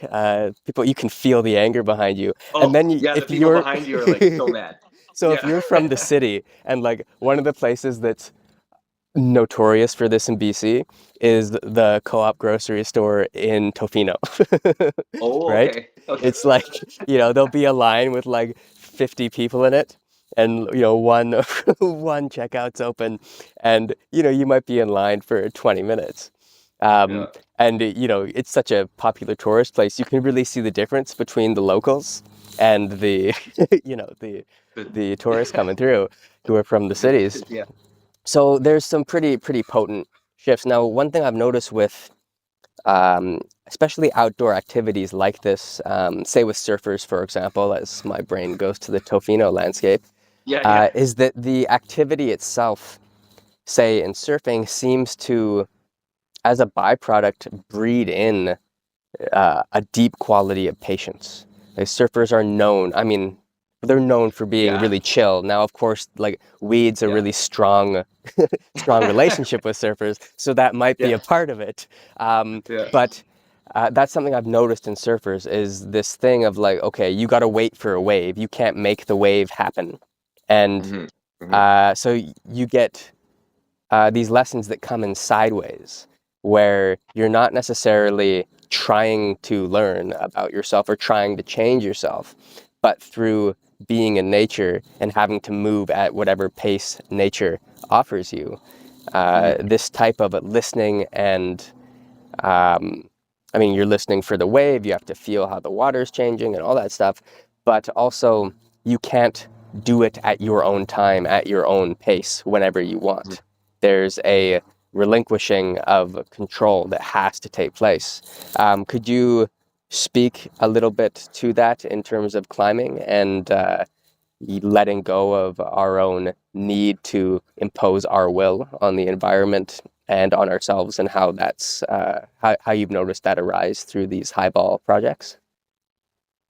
people, you can feel the anger behind you. And Oh then yeah, the if people you're behind you are like so mad. so if Yeah. you're from the city, and like one of the places that's notorious for this in BC is the co-op grocery store in Tofino. Oh, Right? okay. Okay. It's like, there'll be a line with like 50 people in it, and one one checkout's open, and you might be in line for 20 minutes. Yeah. Um, and it's such a popular tourist place. You can really see the difference between the locals and the The, the tourists coming through who are from the cities. yeah. So there's some pretty potent shifts. Now, one thing I've noticed with especially outdoor activities like this, say with surfers, for example, as my brain goes to the Tofino landscape, Yeah. Yeah. is that the activity itself, say in surfing, seems to, as a byproduct, breed in a deep quality of patience. surfers are known. I mean, they're known for being Yeah. really chill. Now, of course, like weed's a Yeah. really strong, strong relationship with surfers, so that might be Yeah. a part of it. Yeah. But that's something I've noticed in surfers is this thing of like, okay, you got to wait for a wave. You can't make the wave happen, and Hmm. Hmm. so you get these lessons that come in sideways, where you're not necessarily trying to learn about yourself or trying to change yourself, but through being in nature and having to move at whatever pace nature offers you. Hmm. This type of listening and I mean, you're listening for the wave, you have to feel how the water's changing and all that stuff, but also you can't do it at your own time, at your own pace, whenever you want. There's a relinquishing of control that has to take place. Could you speak a little bit to that in terms of climbing and letting go of our own need to impose our will on the environment and on ourselves, and how that's how you've noticed that arise through these HighBall projects?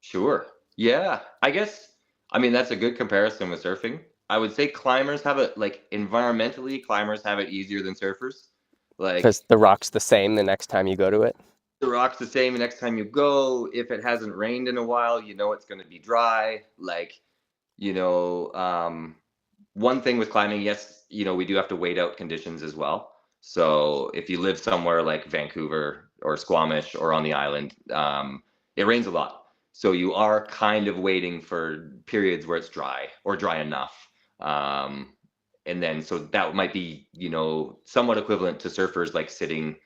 Sure. Yeah. I guess, I mean, that's a good comparison with surfing. I would say climbers have it, like, environmentally, climbers have it easier than surfers. Because Like, the rock's the same the next time you go to it. the rock's the same the next time you go. If it hasn't rained in a while, you know it's going to be dry. Like, you know, one thing with climbing, yes, we do have to wait out conditions as well. So if you live somewhere like Vancouver or Squamish or on the island, it rains a lot. So you are kind of waiting for periods where it's dry or dry enough. Um, and then so that might be, somewhat equivalent to surfers like sitting,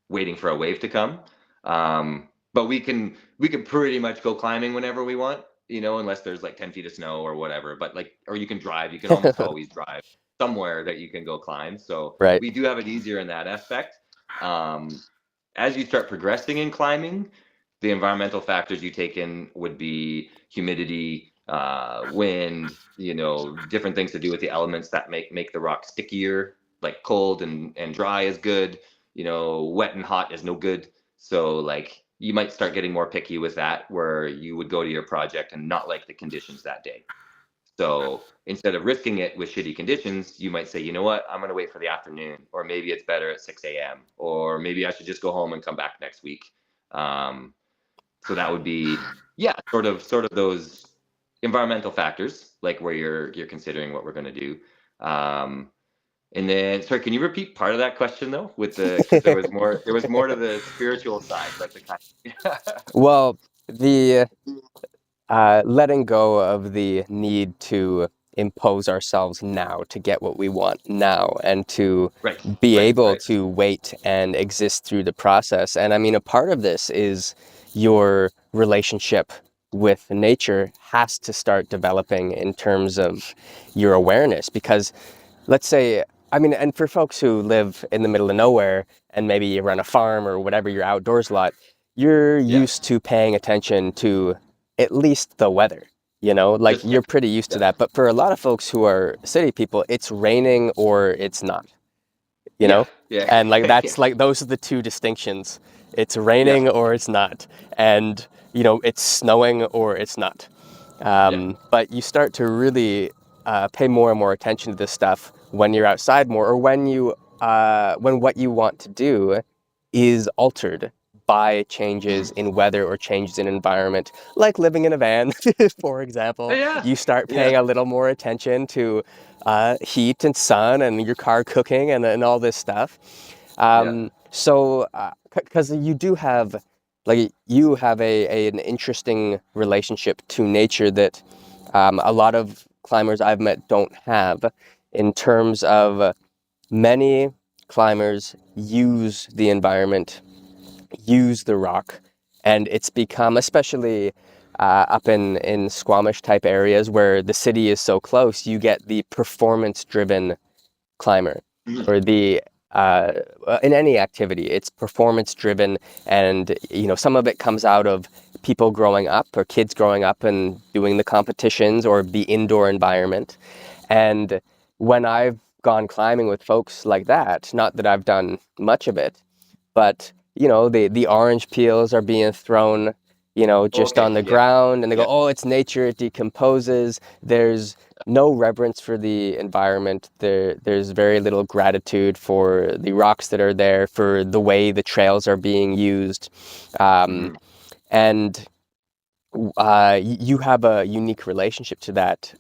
waiting for a wave to come. But we can pretty much go climbing whenever we want, unless there's like 10 feet of snow or whatever. But like, or you can drive, you can almost always drive somewhere that you can go climb. So Right. we do have it easier in that aspect. Um, as you start progressing in climbing, the environmental factors you take in would be humidity, wind, different things to do with the elements that make the rock stickier. Like cold and dry is good, wet and hot is no good. So like you might start getting more picky with that, where you would go to your project and not like the conditions that day. So instead of risking it with shitty conditions, you might say, you know what, I'm going to wait for the afternoon, or maybe it's better at 6 a.m., or maybe I should just go home and come back next week. Um, so that would be, yeah, sort of those environmental factors, like where you're considering what we're going to do. Um, and then, sorry, can you repeat part of that question though, because there was more to the spiritual side, like the kind. Well, the letting go of the need to impose ourselves now to get what we want now, and to Right, be right, able right. to wait and exist through the process. And I mean, a part of this is your relationship with nature has to start developing in terms of your awareness, because let's say, I mean, and for folks who live in the middle of nowhere and maybe you run a farm or whatever, your outdoors lot, you're Yeah, used to paying attention to at least the weather, like just, yeah, you're pretty used to yeah, that. But for a lot of folks who are city people, it's raining or it's not, you yeah, know? yeah, And like yeah, that's like those are the two distinctions. It's yeah, raining or it's not. And it's snowing or it's not. yeah. But you start to really pay more and more attention to this stuff when you're outside more, or when what you want to do is altered by changes Mhm. in weather or changes in environment, like living in a van, for Oh, example. yeah, You start yeah, paying a little more attention to heat and sun and your car cooking and all this stuff. yeah. So, because you have an interesting relationship to nature that a lot of climbers I've met don't have, in terms of many climbers use the environment, use the rock, and it's become, especially up in Squamish type areas where the city is so close, you get the performance driven climber, Mhm. or the in any activity, it's performance driven. And some of it comes out of people growing up, or kids growing up and doing the competitions or the indoor environment. And when I've gone climbing with folks like that, not that I've done much of it, but the orange peels are being thrown just Okay. on the Yeah. ground, and they go, Yeah. oh, it's nature, it decomposes. There's no reverence for the environment. There's very little gratitude for the rocks that are there, for the way the trails are being used. Hmm. And you have a unique relationship to that.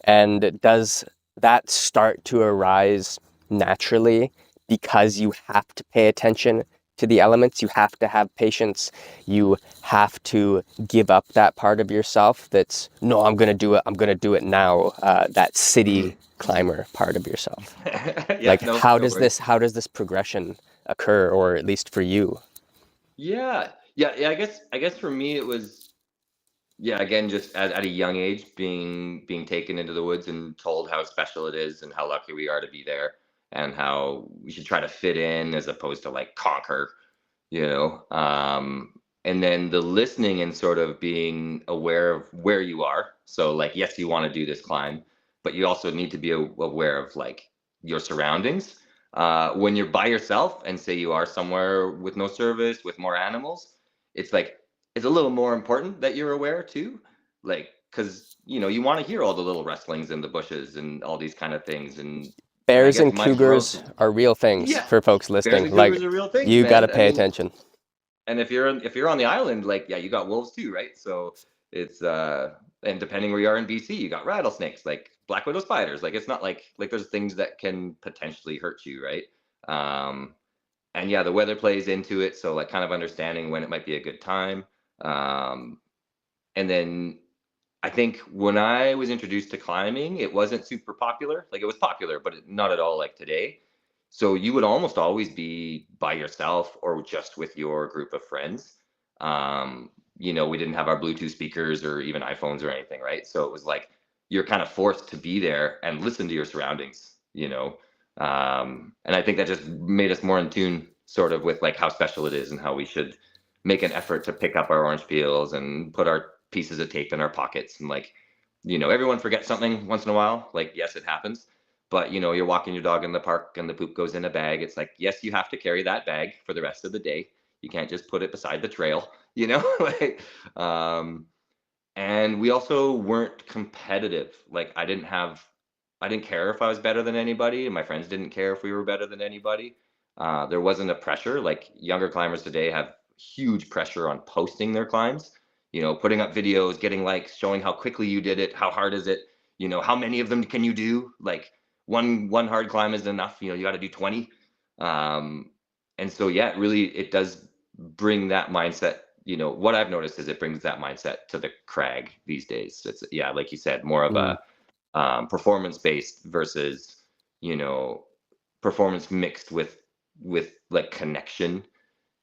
And does that start to arise naturally because you have to pay attention to the elements? You have to have patience. You have to give up that part of yourself that's, no, I'm going to do it. I'm going to do it now. That Hmm. city climber part of yourself. Yeah. Like, No. No worries. how does this progression occur, or at least for you? Yeah. Yeah. Yeah. I guess for me it was, yeah, again, just at a young age, being taken into the woods and told how special it is and how lucky we are to be there, and how we should try to fit in as opposed to like conquer, you know. And then the listening and sort of being aware of where you are. So like, yes, you want to do this climb, but you also need to be aware of like your surroundings. When you're by yourself and say you are somewhere with no service, with more animals, it's like it's a little more important that you're aware too, like because you want to hear all the little rustlings in the bushes and all these kind of things. And I Bears guess and my growth, cougars are real things yeah, for folks bears listening. and Like, cougars are real things, you got to man. I pay mean, attention. and if you're on the island, like, yeah, you got wolves too, right? So it's and depending where you are in BC, you got rattlesnakes, like black widow spiders. Like it's not like there's things that can potentially hurt you, right? Um, and yeah, the weather plays into it, so like kind of understanding when it might be a good time. Um, and then I think when I was introduced to climbing, it wasn't super popular. Like it was popular, but not at all like today. So you would almost always be by yourself or just with your group of friends. We didn't have our Bluetooth speakers or even iPhones or anything, right? So it was like you're kind of forced to be there and listen to your surroundings. And I think that just made us more in tune, sort of, with like how special it is and how we should make an effort to pick up our orange peels and put our pieces of tape in our pockets. And like, everyone forgets something once in a while. Like, yes, it happens. But you're walking your dog in the park and the poop goes in a bag. It's like, yes, you have to carry that bag for the rest of the day. You can't just put it beside the trail, like, and we also weren't competitive. Like I didn't care if I was better than anybody, and my friends didn't care if we were better than anybody. There wasn't a pressure. Like younger climbers today have huge pressure on posting their climbs, putting up videos, getting likes, showing how quickly you did it, how hard is it, how many of them can you do? Like one hard climb isn't enough. You got to do 20. Um, and so yeah, it does bring that mindset. What I've noticed is it brings that mindset to the crag these days. It's, yeah, like you said, more of Mm. a performance based versus you know performance mixed with like connection.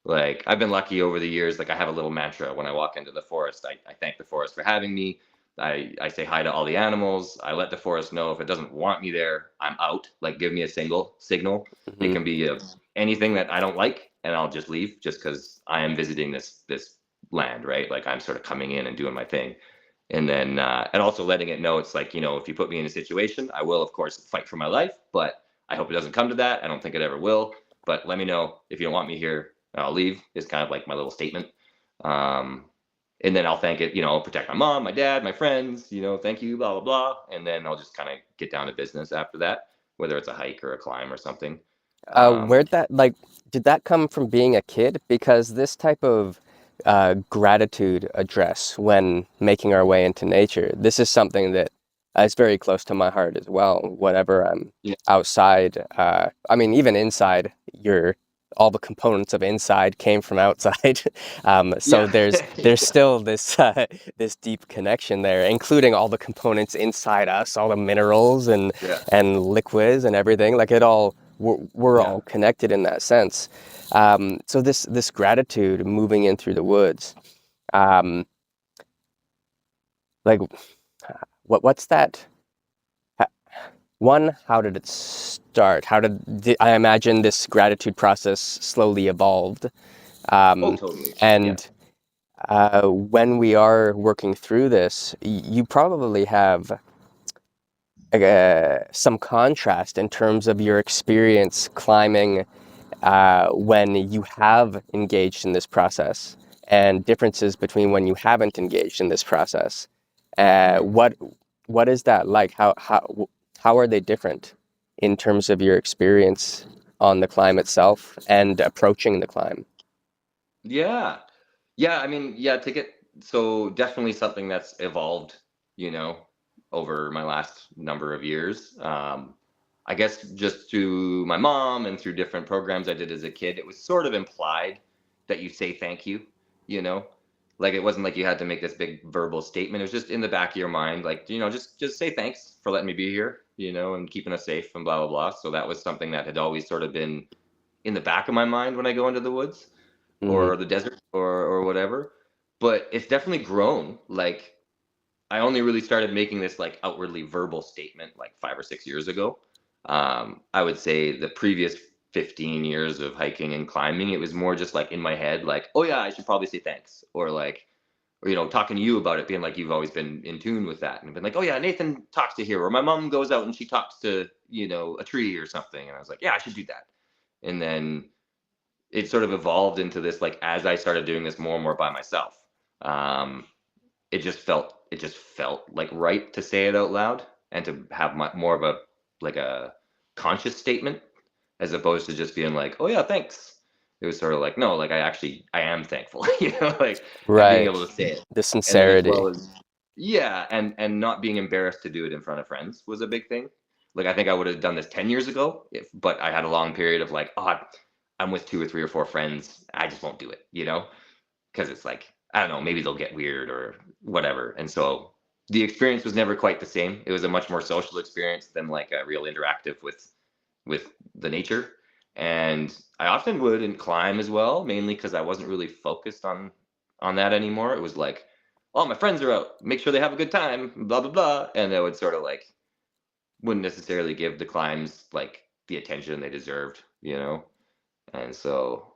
Like I've been lucky over the years. Like I have a little mantra when I walk into the forest. I thank the forest for having me. I say hi to all the animals. I let the forest know if it doesn't want me there, I'm out. Like give me a single signal. It Hmm. can be anything that I don't like, and I'll just leave just because I am visiting this land, right? Like I'm sort of coming in and doing my thing. And then and also letting it know it's like, if you put me in a situation, I will of course fight for my life, but I hope it doesn't come to that. I don't think it ever will, but let me know if you don't want me here. I'll leave is kind of like my little statement. um, and then I'll thank it, I'll protect my mom, my dad, my friends, thank you, blah blah blah, and then I'll just kind of get down to business after that, whether it's a hike or a climb or something. Where'd that, like, did that come from being a kid? Because this type of gratitude address when making our way into nature, this is something that is very close to my heart as well. Whatever I'm Yeah. outside, I mean, even inside, all the components of inside came from outside. So Yeah. there's still this this deep connection there, including all the components inside us, all the minerals Yeah. and liquids and everything. Like it all, we're Yeah. all connected in that sense. So this gratitude moving in through the woods, um, like what's that? One, how did it start? I imagine this gratitude process slowly evolved? Oh, Um, totally. Yeah. and when we are working through this, you probably have some contrast in terms of your experience climbing when you have engaged in this process and differences between when you haven't engaged in this process. Mhm. What is that like? How are they different in terms of your experience on the climb itself and approaching the climb? Yeah. Yeah, I mean, yeah, to get so definitely something that's evolved, you know, over my last number of years. I guess just through my mom and through different programs I did as a kid, it was sort of implied that you say thank you, you know? Like it wasn't like you had to make this big verbal statement. It was just in the back of your mind, like, just say thanks for letting me be here, and keeping us safe and blah blah blah. So that was something that had always sort of been in the back of my mind when I go into the woods Mm, or the desert or whatever. But it's definitely grown. Like I only really started making this like outwardly verbal statement like 5 or 6 years ago. I would say the previous 15 years of hiking and climbing, it was more just like in my head, like, oh yeah, I should probably say thanks, or like, or talking to you about it, being like you've always been in tune with that, and been like, oh yeah, Nathan talks to here, or my mom goes out and she talks to a tree or something, and I was like, yeah, I should do that, and then it sort of evolved into this like as I started doing this more and more by myself. Um, it just felt like right to say it out loud and to have more of a like a conscious statement as opposed to just being like, oh yeah, thanks. It was sort of like, no, like I am thankful, like, and being right. able to say it, The and then as sincerity. well as yeah, and not being embarrassed to do it in front of friends was a big thing. Like I think I would have done this 10 years ago, but I had a long period of like, oh, I'm with 2 or 3 or 4 friends, I just won't do it, because it's like I don't know, maybe they'll get weird or whatever. And so the experience was never quite the same. It was a much more social experience than like a real interactive with the nature. And I often wouldn't climb as well, mainly because I wasn't really focused on that anymore. It was like, oh, my friends are out, make sure they have a good time, blah blah blah, and I would sort of like wouldn't necessarily give the climbs like the attention they deserved. And so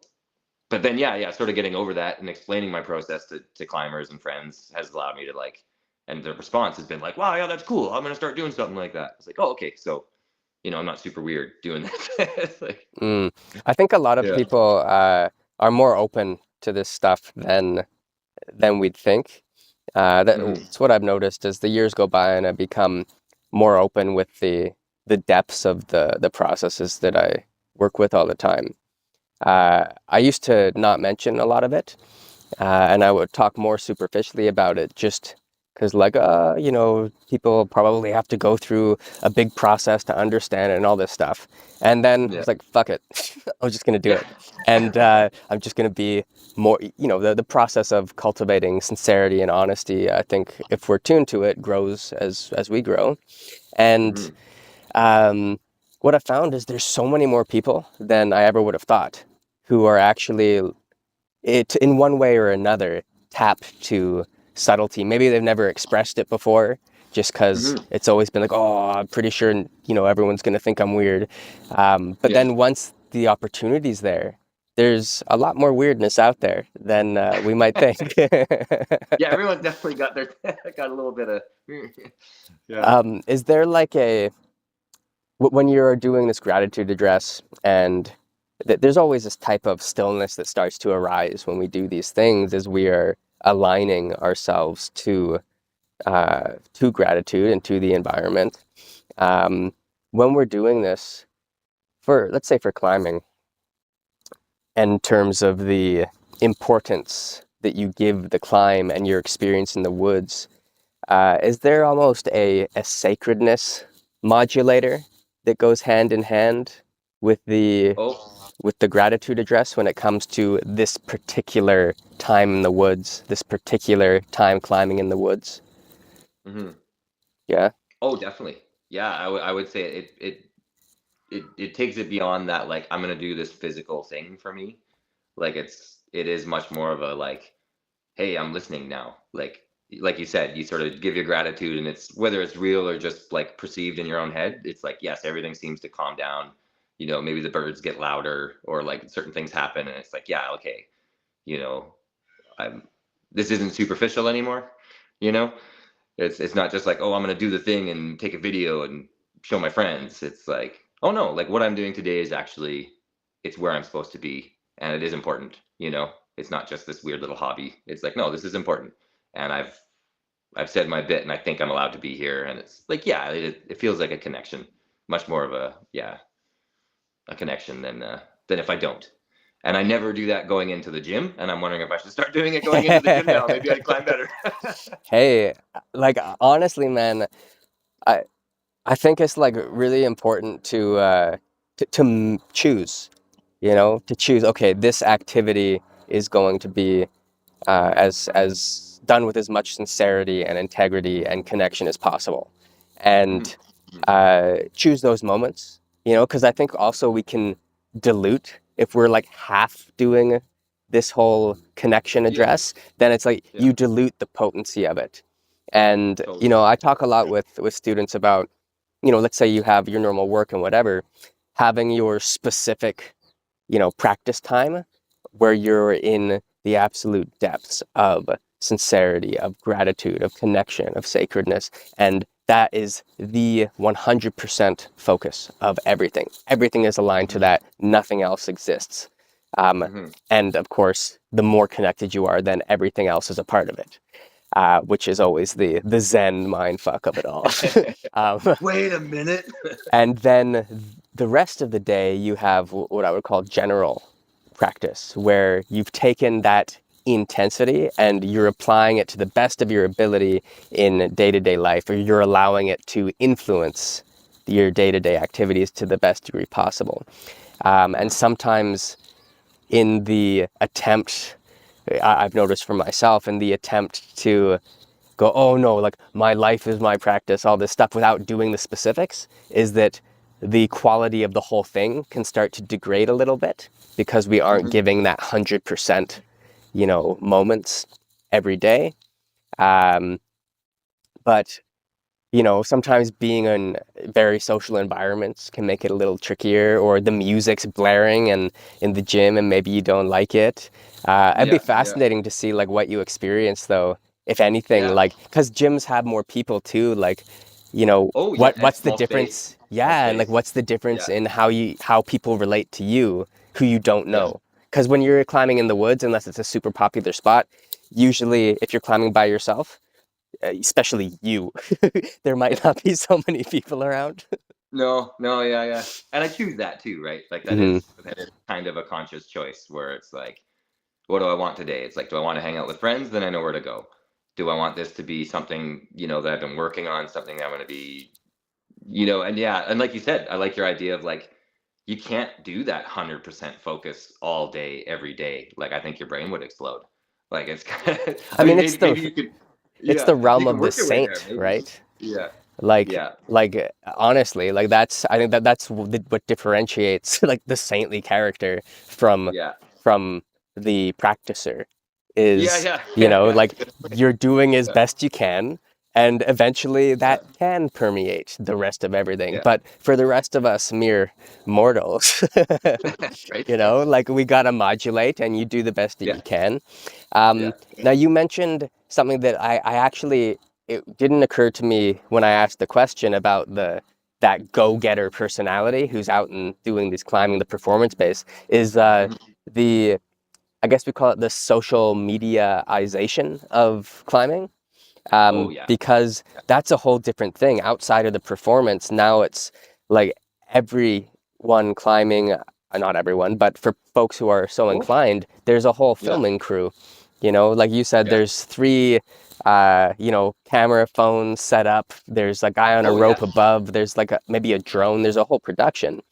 but then yeah, sort of getting over that and explaining my process to climbers and friends has allowed me to like, and the response has been like, wow, yeah, that's cool, I'm gonna start doing something like that. It's like, oh, okay, so I'm not super weird doing that. It's like, Mm. I think a lot of yeah. people are more open to this stuff than we'd think. Hmm. That's what I've noticed as the years go by, and I become more open with the depths of the processes that I work with all the time. I used to not mention a lot of it, and I would talk more superficially about it, just because, like, people probably have to go through a big process to understand it and all this stuff. And then I Yeah. was like, fuck it, I was just gonna do Yeah. it, and I'm just gonna be more, the process of cultivating sincerity and honesty. I think if we're tuned to it, grows as we grow. And Hmm. um, what I found is there's so many more people than I ever would have thought who are actually it in one way or another tap to subtlety. Maybe they've never expressed it before, just because Hmm. it's always been like, oh, I'm pretty sure everyone's gonna think I'm weird. But Yeah. then once the opportunity's there, there's a lot more weirdness out there than we might think. Yeah, everyone's definitely got their got a little bit of yeah. Is there like when you're doing this gratitude address and there's always this type of stillness that starts to arise when we do these things as we are aligning ourselves to gratitude and to the environment. Um, when we're doing this for, let's say, for climbing, in terms of the importance that you give the climb and your experience in the woods, is there almost a sacredness modulator that goes hand in hand with the Oh. with the gratitude address when it comes to this particular time in the woods, this particular time climbing in the woods? Hmm. Yeah. Oh, definitely. Yeah, I would say it takes it beyond that, like I'm gonna do this physical thing for me. Like it is much more of a like, hey, I'm listening now. Like you said, you sort of give your gratitude, and it's whether it's real or just like perceived in your own head. It's like, yes, everything seems to calm down. Maybe the birds get louder or like certain things happen, and it's like, yeah, okay, you know, I'm this isn't superficial anymore. You know, it's not just like, oh, I'm gonna do the thing and take a video and show my friends. It's like, oh no, like what I'm doing today is actually it's where I'm supposed to be, and it is important. It's not just this weird little hobby. It's like, no, this is important. And I've said my bit and I think I'm allowed to be here. And it's like, yeah, it feels like a connection, much more of a connection than if I don't. And I never do that going into the gym. And I'm wondering if I should start doing it going into the gym now. Maybe I'd climb better. Hey, like honestly, man, I I think it's like really important to choose, to choose. Okay, this activity is going to be as done with as much sincerity and integrity and connection as possible, Mhm, and mhm. choose those moments. Because I think also we can dilute if we're like half doing this whole connection Yeah, address, then it's like yeah, you dilute the potency of it. And totally. I talk a lot with students about, let's say you have your normal work and whatever, having your specific practice time where you're in the absolute depths of sincerity, of gratitude, of connection, of sacredness. And that is the 100% focus of everything. Everything is aligned to Hmm. that. Nothing else exists. Um, Hmm. and of course, the more connected you are, then everything else is a part of it, which is always the Zen mind fuck of it all. um, Wait a minute. and then the rest of the day, you have what I would call general practice, where you've taken that intensity and you're applying it to the best of your ability in day-to-day life, or you're allowing it to influence your day-to-day activities to the best degree possible. And Mhm, sometimes in the attempt, I've noticed for myself, in the attempt to go, oh no, like my life is my practice, all this stuff without doing the specifics, is that the quality of the whole thing can start to degrade a little bit because we aren't mhm. giving that 100%, moments every day. Um, but sometimes being in very social environments can make it a little trickier, or the music's blaring and in the gym and maybe you don't like it. It'd be Yeah, yeah, fascinating to see like what you experience though, if anything, yeah. like because gyms have more people too, like Oh, yeah, and what's the small space, difference? small Yeah, and like space. what's the difference Yeah, in how people relate to you who you don't yeah, know? Because when you're climbing in the woods, unless it's a super popular spot, usually if you're climbing by yourself, especially you, there might yeah. not be so many people around. No, no, yeah, yeah. And I choose that too, right? Like Hmm. that is kind of a conscious choice where it's like, what do I want today? It's like, do I want to hang out with friends? Then I know where to go. Do I want this to be something, that I've been working on, something I'm going to be, and yeah, and like you said, I like your idea of like, you can't do that 100% focus all day, every day. Like, I think your brain would explode. Like, it's kind of, I I mean, mean, maybe you could, it's yeah, the realm you can of the work your way there, saint, maybe. right? Yeah, Like, yeah. honestly, like I think that's what differentiates like the saintly character from Yeah. from the practicer Yeah, is, yeah, yeah, yeah. like you're doing as Yeah, best you can, and eventually yeah, that can permeate the rest of everything. yeah. But for the rest of us mere mortals, Right? like we gotta modulate, and you do the best that Yeah, you can. yeah. Now you mentioned something that I actually, it didn't occur to me when I asked the question about that go-getter personality who's out and doing this climbing the performance base is Mhm. the, I guess we call it the social mediaization of climbing, Oh, yeah. because Yeah. that's a whole different thing outside of the performance. Now it's like everyone climbing, not everyone, but for folks who are so Oh, inclined, there's a whole yeah, filming crew. Like you said, yeah. there's three, camera phones set up. There's a guy on a Oh, yeah, rope above. There's like maybe a drone. There's a whole production.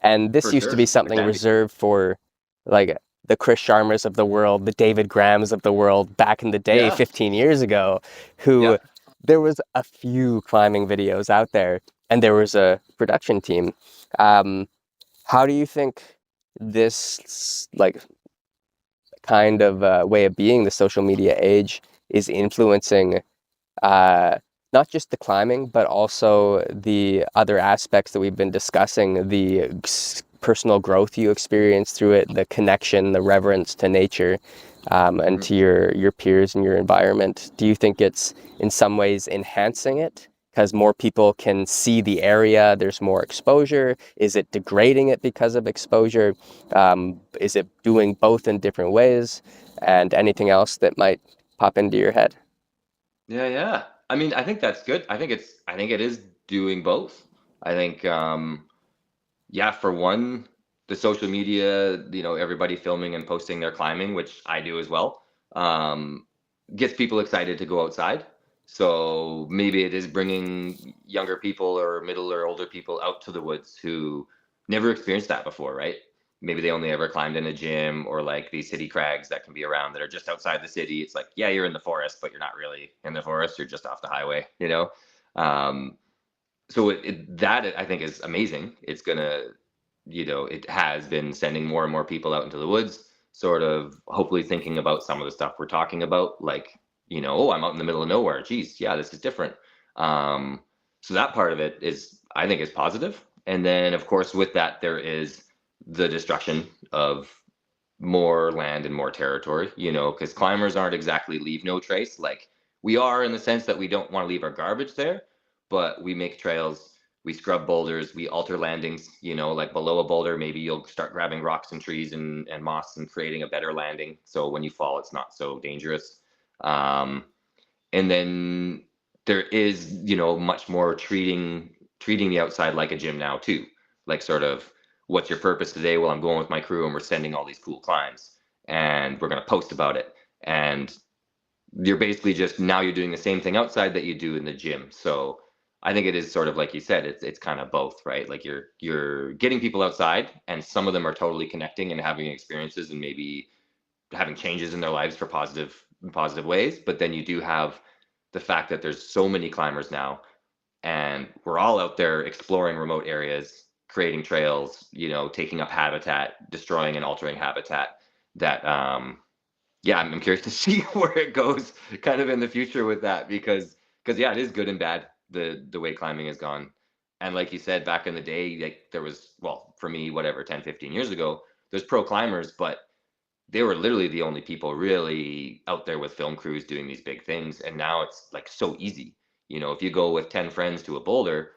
And this for used to sure. be There something can be. reserved for like the Chris Sharmas of the world, the David Grahams of the world back in the day, Yeah, 15 years ago, who yeah. there was a few climbing videos out there and there was a production team. Um, how do you think this like kind of way of being, the social media age, is influencing uh, not just the climbing, but also the other aspects that we've been discussing, the personal growth you experience through it, the connection, the reverence to nature, and Mhm. to your peers and your environment? Do you think it's in some ways enhancing it? Because more people can see the area, there's more exposure. Is it degrading it because of exposure? Is it doing both in different ways? and anything else that might pop into your head? Yeah. I mean, I think that's good. I think it is doing both. I think, yeah, for one, the social media, everybody filming and posting their climbing, which I do as well, um, gets people excited to go outside. So maybe it is bringing younger people or middle or older people out to the woods who never experienced that before, right? Maybe they only ever climbed in a gym or like these city crags that can be around that are just outside the city. It's like, yeah, you're in the forest, but you're not really in the forest. You're just off the highway, you know? Um, so that I think is amazing. It's gonna, it has been sending more and more people out into the woods, sort of hopefully thinking about some of the stuff we're talking about, like, oh, I'm out in the middle of nowhere. Geez, yeah, this is different. Um, so that part of it is, I think, is positive. And then, of course, with that, there is the destruction of more land and more territory, because climbers aren't exactly leave no trace. Like we are in the sense that we don't want to leave our garbage there, but we make trails, we scrub boulders, we alter landings, like below a boulder, maybe you'll start grabbing rocks and trees and moss and creating a better landing. So when you fall, it's not so dangerous. Um, and then there is, much more treating the outside like a gym now too. Like sort of, what's your purpose today? Well, I'm going with my crew and we're sending all these cool climbs and we're going to post about it. And you're basically just, now you're doing the same thing outside that you do in the gym. So I think it is sort of like you said, it's kind of both, right? Like you're getting people outside and some of them are totally connecting and having experiences and maybe having changes in their lives for positive ways. But then you do have the fact that there's so many climbers now and we're all out there exploring remote areas, creating trails, taking up habitat, destroying and altering habitat, that yeah, I'm curious to see where it goes kind of in the future with that, because yeah, it is good and bad, the way climbing has gone. And like you said, back in the day, like there was, well, for me, whatever, 10, 15 years ago, there's pro climbers, but they were literally the only people really out there with film crews doing these big things. And now it's like so easy. If you go with 10 friends to a boulder,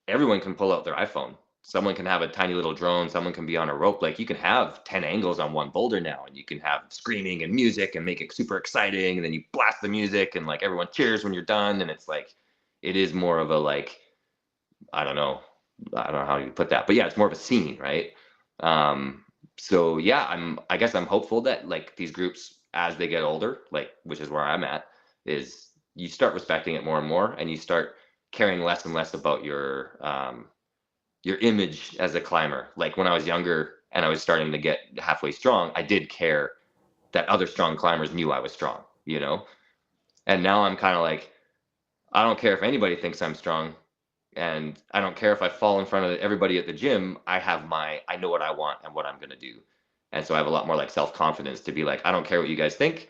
everyone can pull out their iPhone. Someone can have a tiny little drone. Someone can be on a rope. Like you can have 10 angles on one boulder now, and you can have screaming and music and make it super exciting. And then you blast the music and like everyone cheers when you're done. And it's like, it is more of a like, I don't know. I don't know how you put that, but yeah, it's more of a scene, right? Um, so yeah, I guess I'm hopeful that like these groups, as they get older, like which is where I'm at, is you start respecting it more and more, and you start caring less and less about your image as a climber. Like when I was younger and I was starting to get halfway strong, I did care that other strong climbers knew I was strong. And now I'm kind of like, I don't care if anybody thinks I'm strong, and I don't care if I fall in front of everybody at the gym. I know what I want and what I'm going to do. And so I have a lot more like self-confidence to be like, I don't care what you guys think.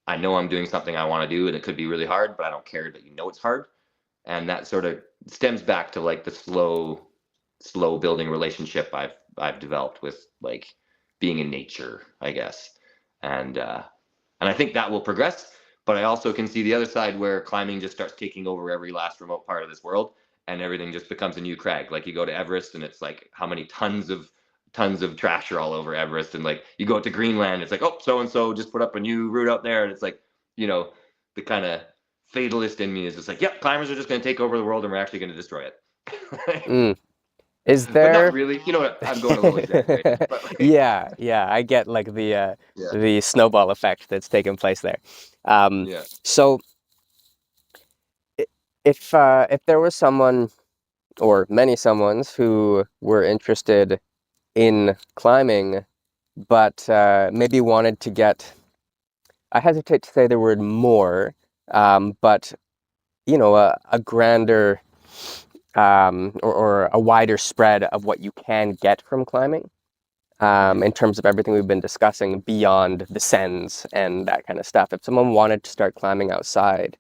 I know I'm doing something I want to do and it could be really hard, but I don't care that it's hard. And that sort of stems back to like the slow building relationship I've developed with like being in nature, I guess. And I think that will progress. But I also can see the other side where climbing just starts taking over every last remote part of this world, and everything just becomes a new crag. Like you go to Everest, and it's like how many tons of trash are all over Everest, and like you go to Greenland, it's like, oh, so and so just put up a new route out there, and it's like, you know, the kind of fatalist in me is just like, yep, climbers are just going to take over the world, and we're actually going to destroy it. Mm. Is But not there? really. You know what? I'm going a little exaggerated, but like, Yeah, I get like yeah, the snowball effect that's taking place there. Um, yeah. so if there was someone or many someones who were interested in climbing, but maybe wanted to get, I hesitate to say the word more, but a grander or a wider spread of what you can get from climbing. Hmm. In terms of everything we've been discussing beyond the sends and that kind of stuff. If someone wanted to start climbing outside,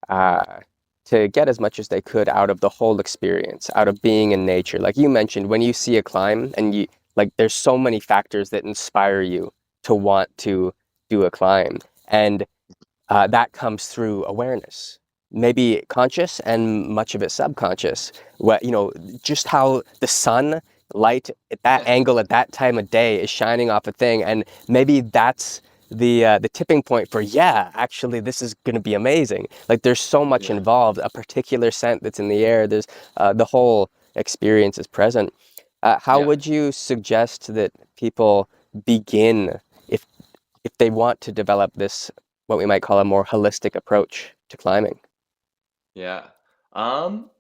uh, to get as much as they could out of the whole experience, out of being in nature. Like you mentioned, when you see a climb and there's so many factors that inspire you to want to do a climb. And that comes through awareness, maybe conscious and much of it subconscious. Just how the sun light at that Yeah. angle at that time of day is shining off a thing, and maybe that's the tipping point for, yeah, actually this is going to be amazing. Like there's so much Yeah. involved, a particular scent that's in the air. There's the whole experience is present. How Yeah. would you suggest that people begin if if they want to develop this, what we might call a more holistic approach to climbing? Yeah.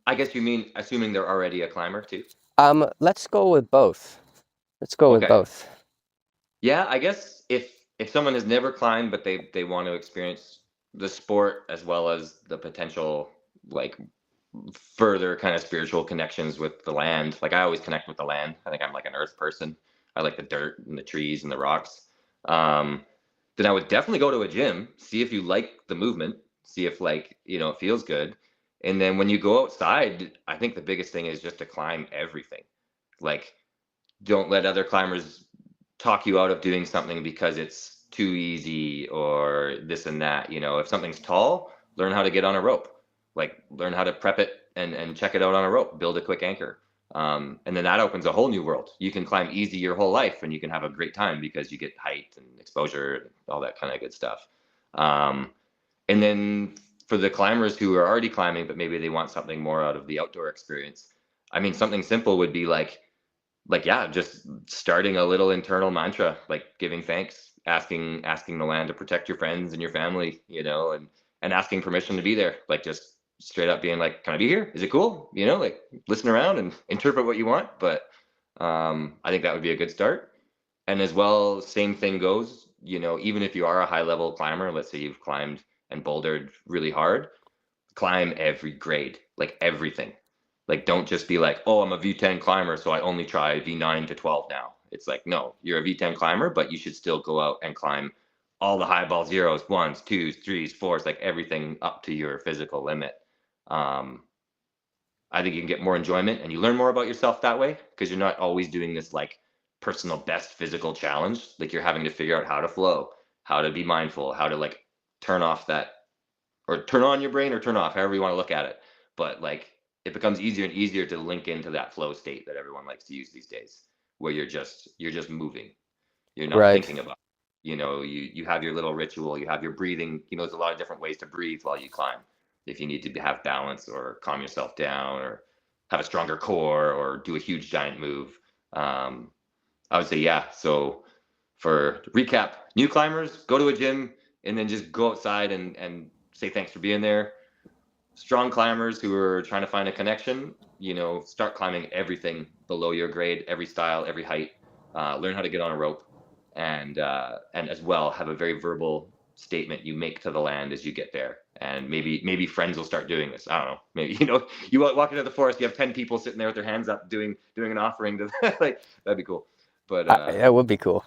I guess you mean assuming they're already a climber too? Let's go with both. Let's go with Okay. both. Yeah, I guess if someone has never climbed but they want to experience the sport as well as the potential like further kind of spiritual connections with the land. Like I always connect with the land. I think I'm like an earth person. I like the dirt and the trees and the rocks. Um, then I would definitely go to a gym, see if you like the movement, see if like, it feels good. And then when you go outside, I think the biggest thing is just to climb everything. Like don't let other climbers talk you out of doing something because it's too easy or this and that. If something's tall, learn how to get on a rope. Like learn how to prep it and check it out on a rope. Build a quick anchor. And then that opens a whole new world. You can climb easy your whole life and you can have a great time because you get height and exposure and all that kind of good stuff. Um, and then for the climbers who are already climbing, but maybe they want something more out of the outdoor experience. I mean, something simple would be like yeah, just starting a little internal mantra, like giving thanks, asking the land to protect your friends and your family, and asking permission to be there, like just straight up being like, can I be here, is it cool, like listen around and interpret what you want. But I think that would be a good start. And as well, same thing goes, even if you are a high level climber, let's say you've climbed and bouldered really hard, climb every grade, like everything. Like, don't just be like, oh, I'm a V10 climber, so I only try V9 to 12 now. It's like, no, you're a V10 climber, but you should still go out and climb all the HighBall zeros, ones, twos, threes, fours, like everything up to your physical limit. Um, I think you can get more enjoyment and you learn more about yourself that way because you're not always doing this like personal best physical challenge. Like, you're having to figure out how to flow, how to be mindful, how to like turn off that or turn on your brain or turn off, however you want to look at it. But like it becomes easier and easier to link into that flow state that everyone likes to use these days, where you're just moving. You're not Right. thinking about it. You have your little ritual, you have your breathing. There's a lot of different ways to breathe while you climb. If you need to have balance or calm yourself down or have a stronger core or do a huge giant move. Um, I would say, yeah. So for recap, new climbers, go to a gym and then just go outside and say thanks for being there. Strong climbers who are trying to find a connection, start climbing everything below your grade, every style, every height. Learn how to get on a rope, and as well have a very verbal statement you make to the land as you get there. And maybe friends will start doing this. I don't know. Maybe you walk into the forest, you have 10 people sitting there with their hands up doing an offering to like that'd be cool. But That would be cool.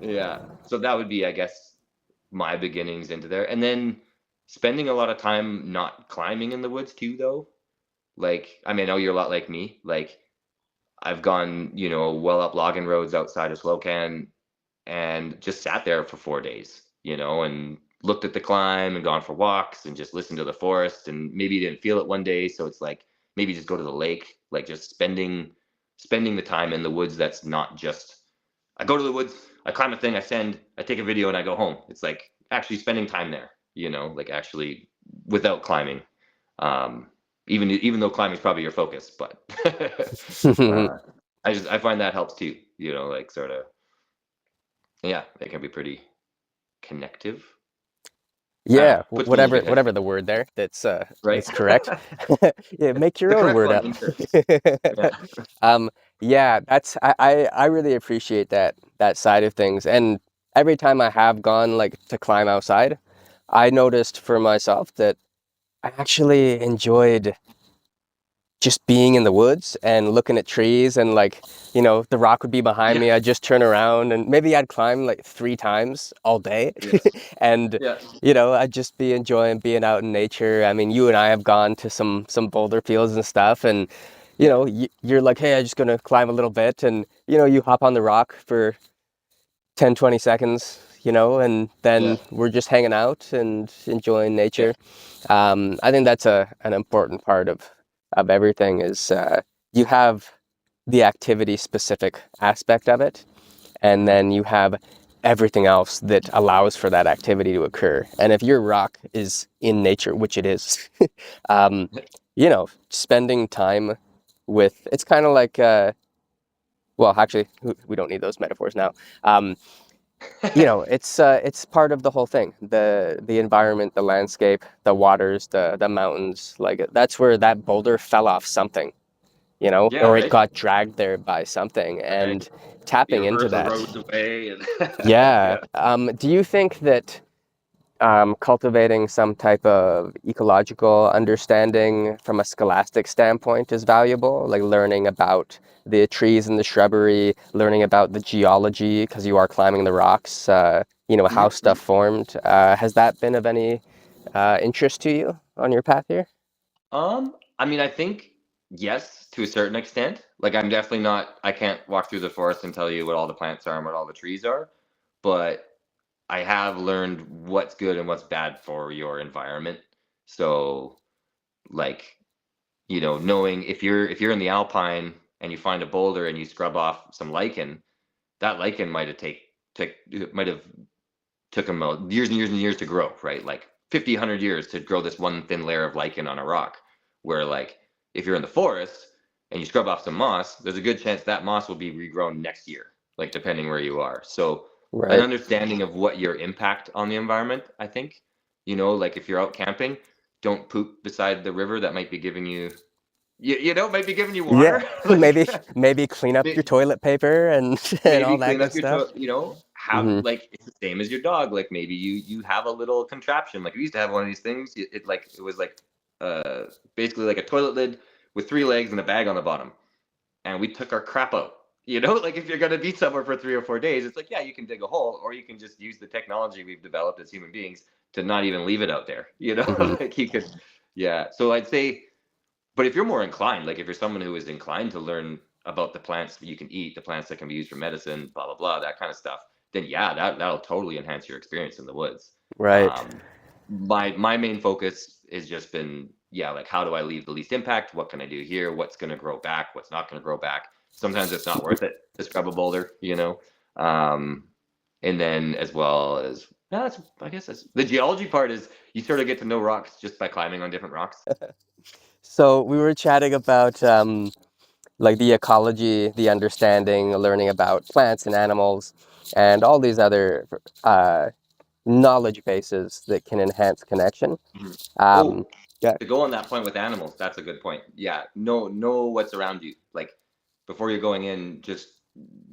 yeah, so that would be, I guess, my beginnings into there. And then spending a lot of time not climbing in the woods too, though. Like, I mean, I know you're a lot like me. Like, I've gone, well up logging roads outside of Slocan and just sat there for 4 days, and looked at the climb and gone for walks and just listened to the forest and maybe didn't feel it one day. So it's like maybe just go to the lake, like just spending the time in the woods. That's not just I go to the woods, I climb a thing, I take a video and I go home. It's like actually spending time there, like actually without climbing. Um, even though climbing is probably your focus, but uh, I find that helps too, like sort of, yeah, it can be pretty connective. I don't know, Yeah, puts me in whatever good head, the word there right? that's correct. Yeah, make your The own correct word one, up. insert. Yeah, Um, yeah, that's I really appreciate that side of things. And every time I have gone like to climb outside, I noticed for myself that I actually enjoyed just being in the woods and looking at trees and like, the rock would be behind yeah, me. I'd just turn around and maybe I'd climb like 3 times all day. yes, And, yeah, I'd just be enjoying being out in nature. I mean, you and I have gone to some boulder fields and stuff and, yeah, you're like, hey, I'm just going to climb a little bit. And, you hop on the rock for 10, 20 seconds, and yeah, then we're just hanging out and enjoying yeah, nature. I think that's an important part of everything is you have the activity specific aspect of it, and hmm then you have everything else that allows for that activity to occur. And if your rock is in nature, which it is, um, spending time with, it's kind of like, well, actually, we don't need those metaphors now. Um, it's part of the whole thing, the environment, the landscape, the waters, the mountains. Like that's where that boulder fell off something, Yeah, or it right. got dragged there by something, Right. and tapping The into earth that. erodes away, and Yeah. yeah. Do you think that cultivating some type of ecological understanding from a scholastic standpoint is valuable, like learning about the trees and the shrubbery, learning about the geology because you are climbing the rocks, how Mhm. stuff formed. Has that been of any interest to you on your path here? I mean, I think yes, to a certain extent. Like, I'm definitely not. I can't walk through the forest and tell you what all the plants are and what all the trees are, but I have learned what's good and what's bad for your environment. So, like, knowing if you're in the alpine and you find a boulder and you scrub off some lichen, that lichen might have took them years and years and years to grow, right? Like 50, 100 years to grow this one thin layer of lichen on a rock. Where, like, if you're in the forest and you scrub off some moss, there's a good chance that moss will be regrown next year, like, depending where you are. So, an Right. understanding of what your impact on the environment, I think, like if you're out camping, don't poop beside the river that might be giving might be giving you Yeah. water. maybe Like, maybe clean up your toilet paper and and all maybe that clean good up your stuff. have, Hmm. like, it's the same as your dog. Like, maybe you have a little contraption. Like, we used to have one of these things. It was like uh basically like a toilet lid with three legs and a bag on the bottom, and we took our crap out. Like, if you're gonna be somewhere for 3 or 4 days, it's like, yeah, you can dig a hole, or you can just use the technology we've developed as human beings to not even leave it out there. Hmm. Like, you could, yeah. So I'd say, but if you're more inclined, like if you're someone who is inclined to learn about the plants that you can eat, the plants that can be used for medicine, blah blah blah, that kind of stuff, then yeah, that'll totally enhance your experience in the woods. Right. Um, my main focus has just been, yeah, like, how do I leave the least impact? What can I do here? What's going to grow back? What's not going to grow back? Sometimes it's not worth it to scrub a boulder. Um, and then, as well as, no, I guess that's the geology part, is you sort of get to know rocks just by climbing on different rocks. So we were chatting about like the ecology, the understanding, learning about plants and animals, and all these other uh, knowledge bases that can enhance connection. Mhm. Um, Oh, yeah. to go on that point with animals, that's a good point. Yeah, know what's around you. Like, before you're going in, just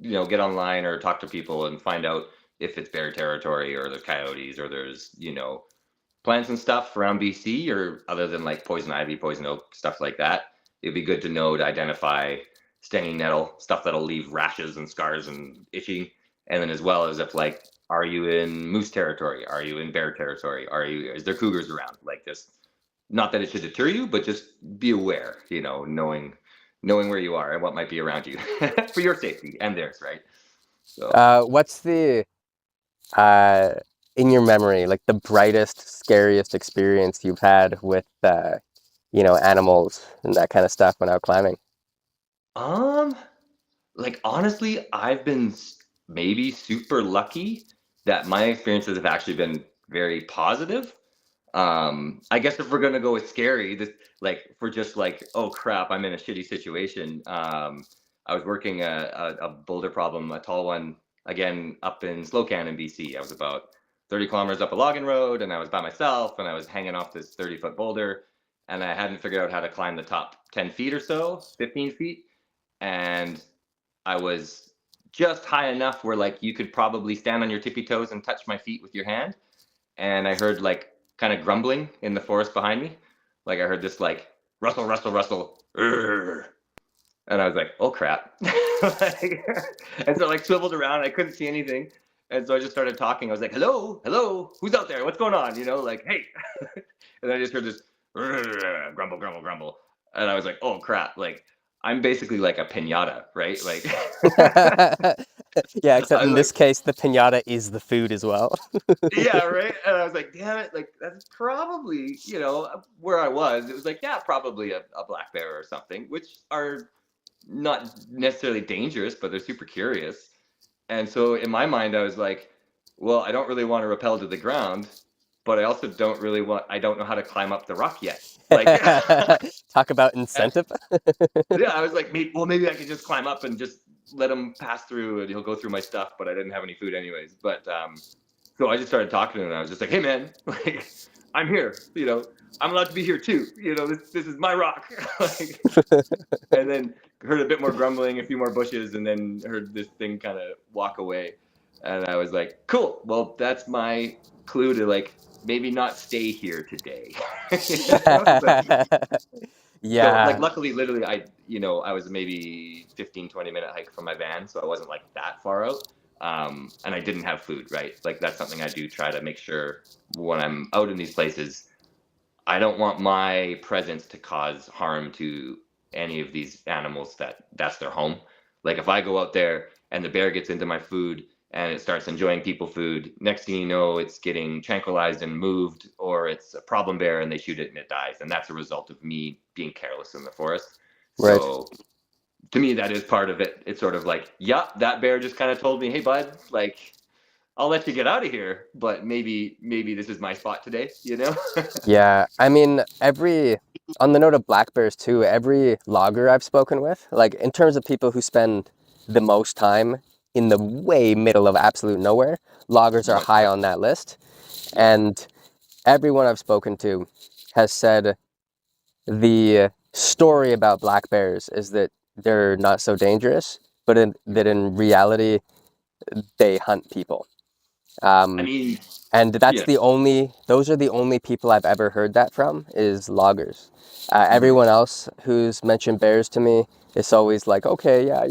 get online or talk to people and find out if it's bear territory, or there's coyotes, or there's plants and stuff around BC, or other than like poison ivy, poison oak, stuff like that. It'd be good to know to identify stinging nettle, stuff that'll leave rashes and scars and itching. And then, as well as, if, like, are you in moose territory? Are you in bear territory? Is there cougars around? Like, this, not that it should deter you, but just be aware, knowing where you are and what might be around you for your safety and theirs, right? So, What's the uh, in your memory, like the brightest, scariest experience you've had with animals and that kind of stuff when out climbing? um, like, honestly, I've been maybe super lucky that my experiences have actually been very positive. I guess if we're gonna go with scary, this, like, for just like, oh crap, I'm in a shitty situation. I was working a boulder problem, a tall one, again up in Slocan in BC. I was about 30 kilometers up a logging road, and I was by myself, and I was hanging off this 30-foot boulder, and I hadn't figured out how to climb the top 10 feet or so, 15 feet, and I was just high enough where, like, you could probably stand on your tippy toes and touch my feet with your hand. And I heard, like, kind of grumbling in the forest behind me. Like, I heard this, like, rustle, rustle, rustle. "Urgh." And I was like, oh crap. Like, and so, like, swiveled around. I couldn't see anything. And so I just started talking. I was like, hello, hello, who's out there? What's going on? Like, hey. And I just heard this grumble, grumble, grumble. And I was like, oh crap. Like, I'm basically like a pinata, right? Like, Yeah, except I was in like, this case, the pinata is the food as well. yeah, right. And I was like, damn it, like, that's probably, where I was. It was like, yeah, probably a black bear or something, which are not necessarily dangerous, but they're super curious. And so, in my mind, I was like, well, I don't really want to rappel to the ground, but I also I don't know how to climb up the rock yet. Like, Talk about incentive. yeah, I was like, maybe I could just climb up and just let him pass through and he'll go through my stuff, but I didn't have any food anyways. But so I just started talking to him and I was just like, hey man, like, I'm here, I'm allowed to be here too. This is my rock. Like, and then heard a bit more grumbling, a few more bushes, and then heard this thing kind of walk away. And I was like, cool. Well, that's my clue to like maybe not stay here today. So like Yeah, luckily literally I was maybe 15-20 minute hike from my van, so I wasn't like that far out. And I didn't have food, right? Like that's something I do try to make sure when I'm out in these places. I don't want my presence to cause harm to any of these animals that's their home. Like if I go out there and the bear gets into my food and it starts enjoying people food, next thing you know, it's getting tranquilized and moved, or it's a problem bear and they shoot it and it dies. And that's a result of me being careless in the forest. right. So to me, that is part of it. It's sort of like, yeah, that bear just kind of told me, hey, bud, like, I'll let you get out of here, but maybe this is my spot today. Yeah, I mean, on the note of black bears too, every logger I've spoken with, like in terms of people who spend the most time in the way middle of absolute nowhere, loggers are Oh, high on that list. yeah. And everyone I've spoken to has said the story about black bears is that they're not so dangerous, but that in reality, they hunt people. I Um, mean, and yeah. those are the only people I've ever heard that from is loggers. Mhm. Everyone else who's mentioned bears to me, it's always like, okay, yeah,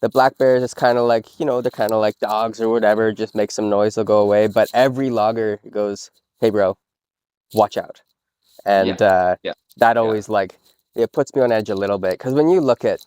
the black bears, it's kind of like, they're kind of like dogs or whatever, just make some noise, they'll go away. But every logger goes, hey, bro, watch out. Yeah. And Yeah. that Yeah. always like, it puts me on edge a little bit. Because when you look at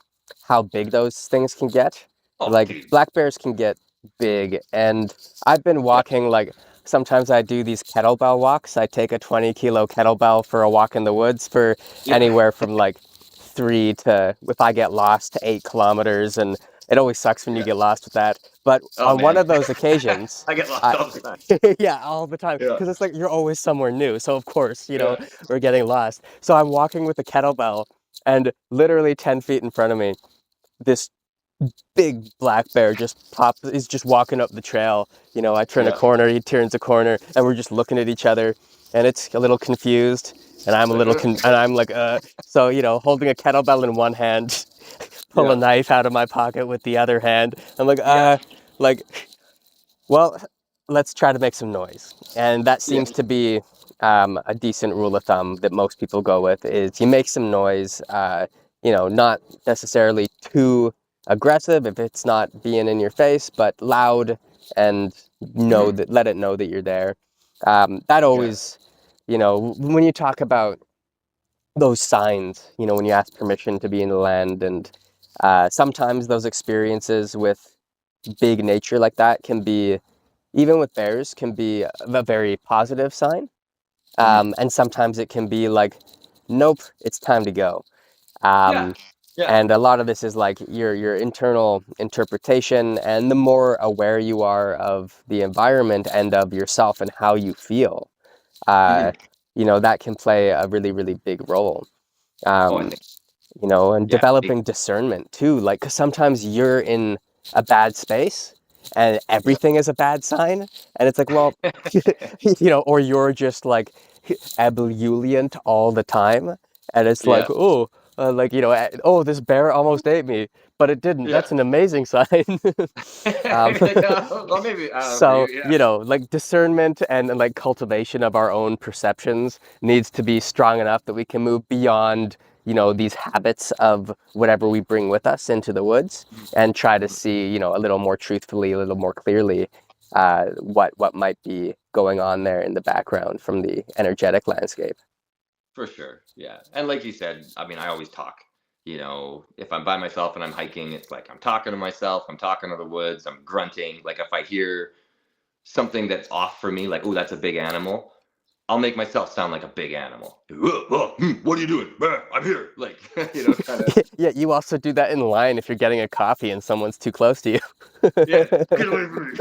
how big those things can get, Oh, like dude. black bears can get big. And I've been Yeah. walking, like, sometimes I do these kettlebell walks. I take a 20-kilo kettlebell for a walk in the woods for Yeah. anywhere from like 3 to, if I get lost, to 8 kilometers. And it always sucks when you Yeah. get lost with that. But Oh on one man. of those occasions, I get lost I, all the time. yeah, all the time. Yeah. Because it's like you're always somewhere new. So, of course, Yeah. we're getting lost. So I'm walking with a kettlebell, and literally 10 feet in front of me, this big black bear is just walking up the trail. I turn a Yeah. corner, he turns a corner, and we're just looking at each other, and it's a little confused, and I'm a little and I'm like, so holding a kettlebell in one hand, pull a Yeah. knife out of my pocket with the other hand. I'm like, Yeah. like, well, let's try to make some noise. And that Yeah. seems to be a decent rule of thumb that most people go with is you make some noise, not necessarily too aggressive if it's not being in your face, but loud and Mhm. let it know that you're there. That Yeah. always, when you talk about those signs, when you ask permission to be in the land and sometimes those experiences with big nature like that can be even with bears, can be a very positive sign. Mhm. And sometimes it can be like, nope, it's time to go. Yeah. Um, Yeah. and a lot of this is like your internal interpretation, and the more aware you are of the environment and of yourself and how you feel, uh, Mhm. that can play a really, really big role. Oh, I Um, think. and Yeah. developing discernment too. Like, 'cause sometimes you're in a bad space and Yeah. everything is a bad sign. And it's like, well, or you're just like ebullient all the time. And it's like, Yeah. oh, oh, this bear almost ate me, but it didn't. Yeah. That's an amazing sign. um, Yeah. Well, maybe I don't know for you. so, Yeah. like discernment and like cultivation of our own perceptions needs to be strong enough that we can move beyond, these habits of whatever we bring with us into the woods Mhm. and try to Mhm. see, a little more truthfully, a little more clearly, what might be going on there in the background from the energetic landscape. For sure. Yeah. And like you said, I mean, I always talk. If I'm by myself and I'm hiking, it's like I'm talking to myself, I'm talking to the woods, I'm grunting. Like if I hear something that's off for me, like, oh, that's a big animal, I'll make myself sound like a big animal. What are you doing? I'm here. Like, kind of. Yeah, you also do that in line if you're getting a coffee and someone's too close to you. Yeah, get away from me.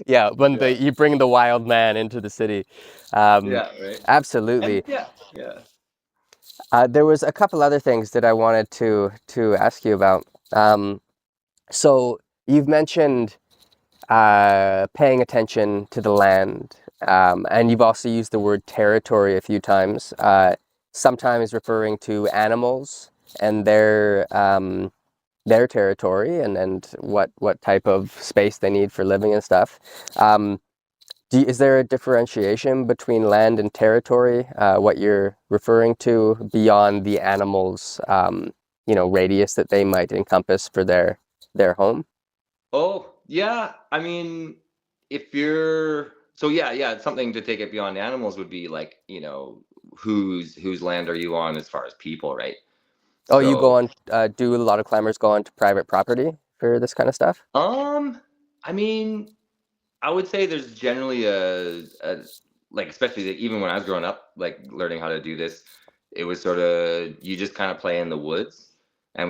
Yeah, when Yeah, you bring the wild man into the city. Um, yeah, right. And Absolutely. yeah, yeah. There was a couple other things that I wanted to ask you about. So you've mentioned paying attention to the land, and you've also used the word territory a few times. Sometimes referring to animals and their territory and what type of space they need for living and stuff. Um, is there a differentiation between land and territory? What you're referring to beyond the animals, radius that they might encompass for their home? Oh, yeah. I mean, if you're so yeah, yeah, something to take it beyond animals would be like, whose land are you on as far as people, right? Oh, you go So, on. Do a lot of climbers go onto private property for this kind of stuff? um, I mean, I would say there's generally a like, especially like, even when I was growing up, like learning how to do this, it was sort of you just kind of play in the woods, and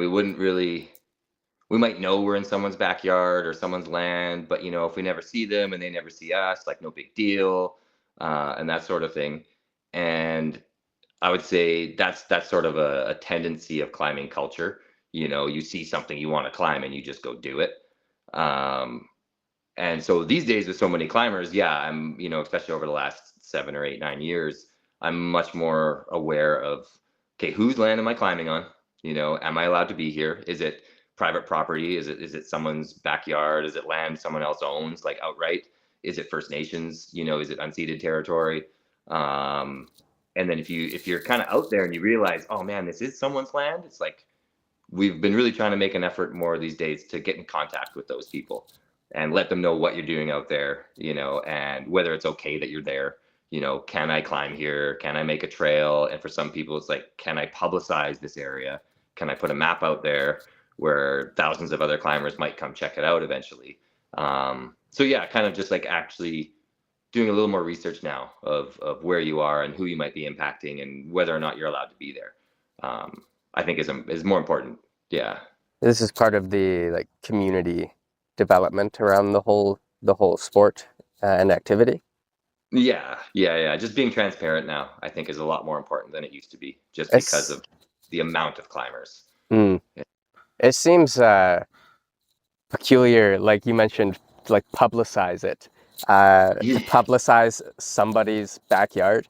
we might know we're in someone's backyard or someone's land, but if we never see them and they never see us, like no big deal, and that sort of thing. And I would say that's sort of a tendency of climbing culture. You see something you want to climb and you just go do it. Um, and so these days with so many climbers, yeah, I'm, especially over the last 7 or 8, 9 years, I'm much more aware of, okay, whose land am I climbing on? Am I allowed to be here? Is it private property? Is it someone's backyard? Is it land someone else owns, like outright? Is it First Nations? Is it unceded territory? Um, and then if you're kind of out there and you realize, oh man, this is someone's land, it's like we've been really trying to make an effort more these days to get in contact with those people and let them know what you're doing out there, and whether it's okay that you're there. Can I climb here? Can I make a trail? And for some people, it's like, can I publicize this area? Can I put a map out there where thousands of other climbers might come check it out eventually? So yeah, kind of just like actually doing a little more research now of where you are and who you might be impacting and whether or not you're allowed to be there. I think is more important. Yeah. This is part of the like community development around the whole sport and activity. Yeah, yeah, yeah. Just being transparent now, I think, is a lot more important than it used to be, just because It's of the amount of climbers. mm, it seems peculiar, like you mentioned, like publicize it, to Yeah, publicize somebody's backyard.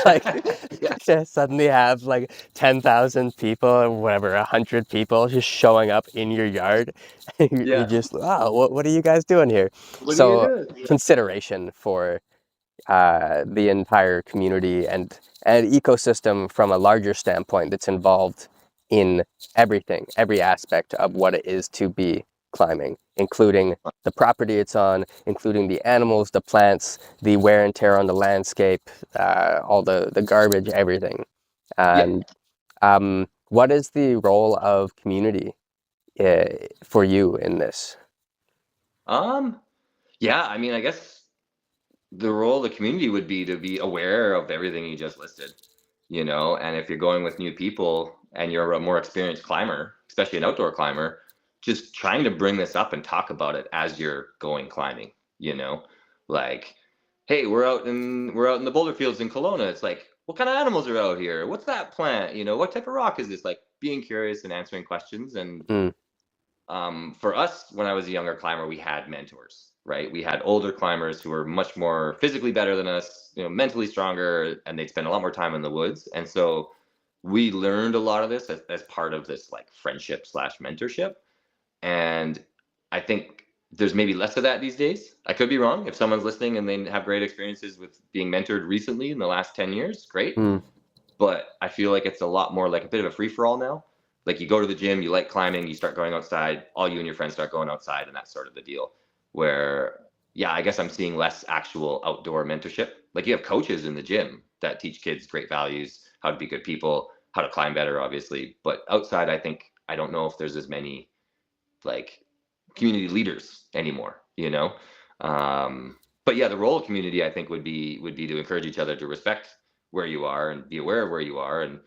Like yeah, yeah, to suddenly have like 10,000 people or whatever, 100 people just showing up in your yard. You yeah. just, wow, what are you guys doing here? What are you So doing? Yeah, consideration for the entire community and ecosystem from a larger standpoint that's involved in everything, every aspect of what it is to be climbing, including the property it's on, including the animals, the plants, the wear and tear on the landscape, all the garbage, everything. yeah. And what is the role of community for you in this? Um, yeah. I mean, I guess the role of the community would be to be aware of everything you just listed. And if you're going with new people and you're a more experienced climber, especially an outdoor climber, just trying to bring this up and talk about it as you're going climbing, you know like, hey, we're out in the boulder fields in Kelowna. It's like, what kind of animals are out here? What's that plant? What type of rock is this? Like, being curious and answering questions. And Mm, for us, when I was a younger climber, we had mentors, right? We had older climbers who were much more physically better than us, mentally stronger, and they'd spend a lot more time in the woods. And so we learned a lot of this as part of this like friendship slash mentorship. And I think there's maybe less of that these days. I could be wrong. If someone's listening and they have great experiences with being mentored recently in the last 10 years, great. mm, But I feel like it's a lot more like a bit of a free for all now. Like, you go to the gym, you like climbing, you start going outside, all you and your friends start going outside, and that's sort of the deal. Where, yeah, I guess I'm seeing less actual outdoor mentorship. Like, you have coaches in the gym that teach kids great values, how to be good people, how to climb better, obviously. But outside, I don't know if there's as many like community leaders anymore. Um, But yeah, the role of community, I think, would be to encourage each other to respect where you are and be aware of where you are, and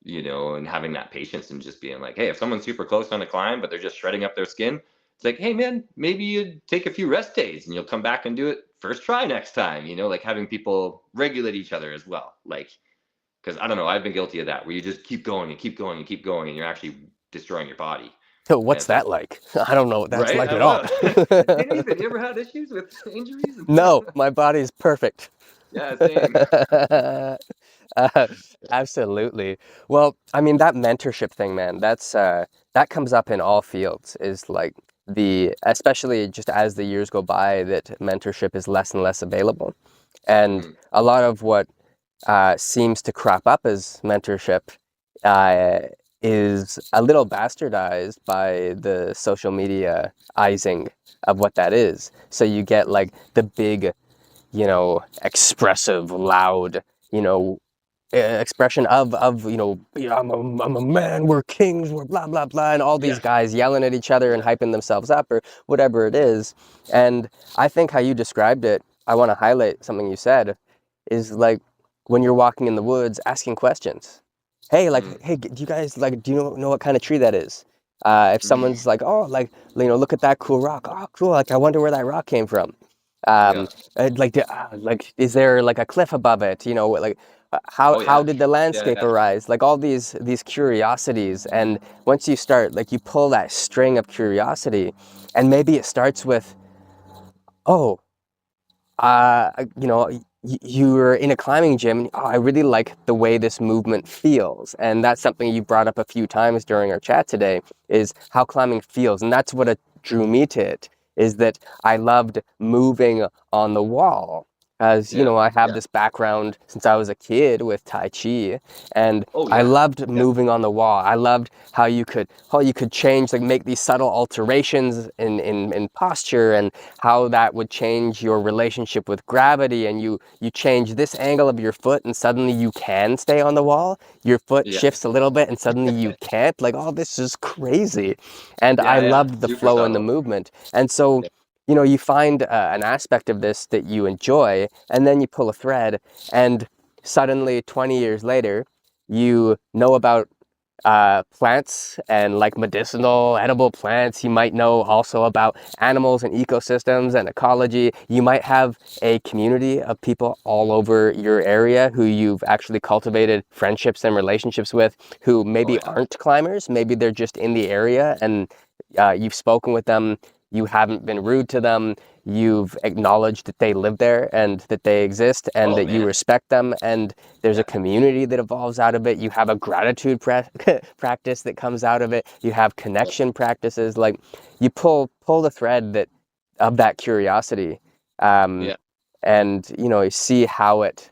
and having that patience and just being like, hey, if someone's super close on a climb, but they're just shredding up their skin, it's like, hey, man, maybe you take a few rest days and you'll come back and do it first try next time, like having people regulate each other as well. Like, because I don't know, I've been guilty of that where you just keep going and keep going and keep going and you're actually destroying your body. So And what's it's like, that like? I don't know what that's right? like I at don't all. know. Dave, have you ever had issues with injuries? No, my body's perfect. Yeah, same. Uh, absolutely. Well, I mean that mentorship thing, man. That comes up in all fields. Is like especially just as the years go by, that mentorship is less and less available, and Hmm. a lot of what seems to crop up as mentorship uh, is a little bastardized by the social media izing of what that is. So you get like the big, expressive, loud, you know, expression of "Yeah, I'm a man, we're kings, we're blah blah blah," and all these Yes. guys yelling at each other and Yeah. hyping themselves up or whatever it is. And I think how you described it, I want to highlight something you said, is like when you're walking in the woods asking questions. Hey, like, Mm. hey, do you guys like, do you know what kind of tree that is? If Hmm. someone's like, oh, like, look at that cool rock. Oh, cool. Like, I wonder where that rock came from. Yeah. Um, like, is there like a cliff above it? Like, how Oh how yeah. did the Yeah. landscape Yeah. arise? Like all these curiosities, and once you start, like, you pull that string of curiosity, and maybe it starts with, oh, you're in a climbing gym. And, oh, I really like the way this movement feels, and that's something you brought up a few times during our chat today. Is how climbing feels, and that's what drew me to it. Is that I loved moving on the wall, as Yeah. I have Yeah. this background since I was a kid with Tai Chi, and Oh I yeah. loved Yeah. moving on the wall. I loved how you could change, like, make these subtle alterations in posture, and how that would change your relationship with gravity, and you change this angle of your foot and suddenly you can stay on the wall. Your foot Yeah. shifts a little bit and suddenly you can't. Like, all this is crazy. And I Yeah. Yeah. loved the Super flow and the subtle. movement. And so, Yeah. you find an aspect of this that you enjoy, and then you pull a thread, and suddenly 20 years later, you know about plants and, like, medicinal edible plants. You might know also about animals and ecosystems and ecology. You might have a community of people all over your area who you've actually cultivated friendships and relationships with, who Oh maybe yeah. aren't climbers. Maybe they're just in the area, and you've spoken with them. You haven't been rude to them. You've acknowledged that they live there and that they exist and Oh that you man. respect them, and there's a Yeah. community that evolves out of it. You have a gratitude practice that comes out of it. You have Yeah. connection practices. Like, you pull the thread of that curiosity, um, Yeah. and you see how it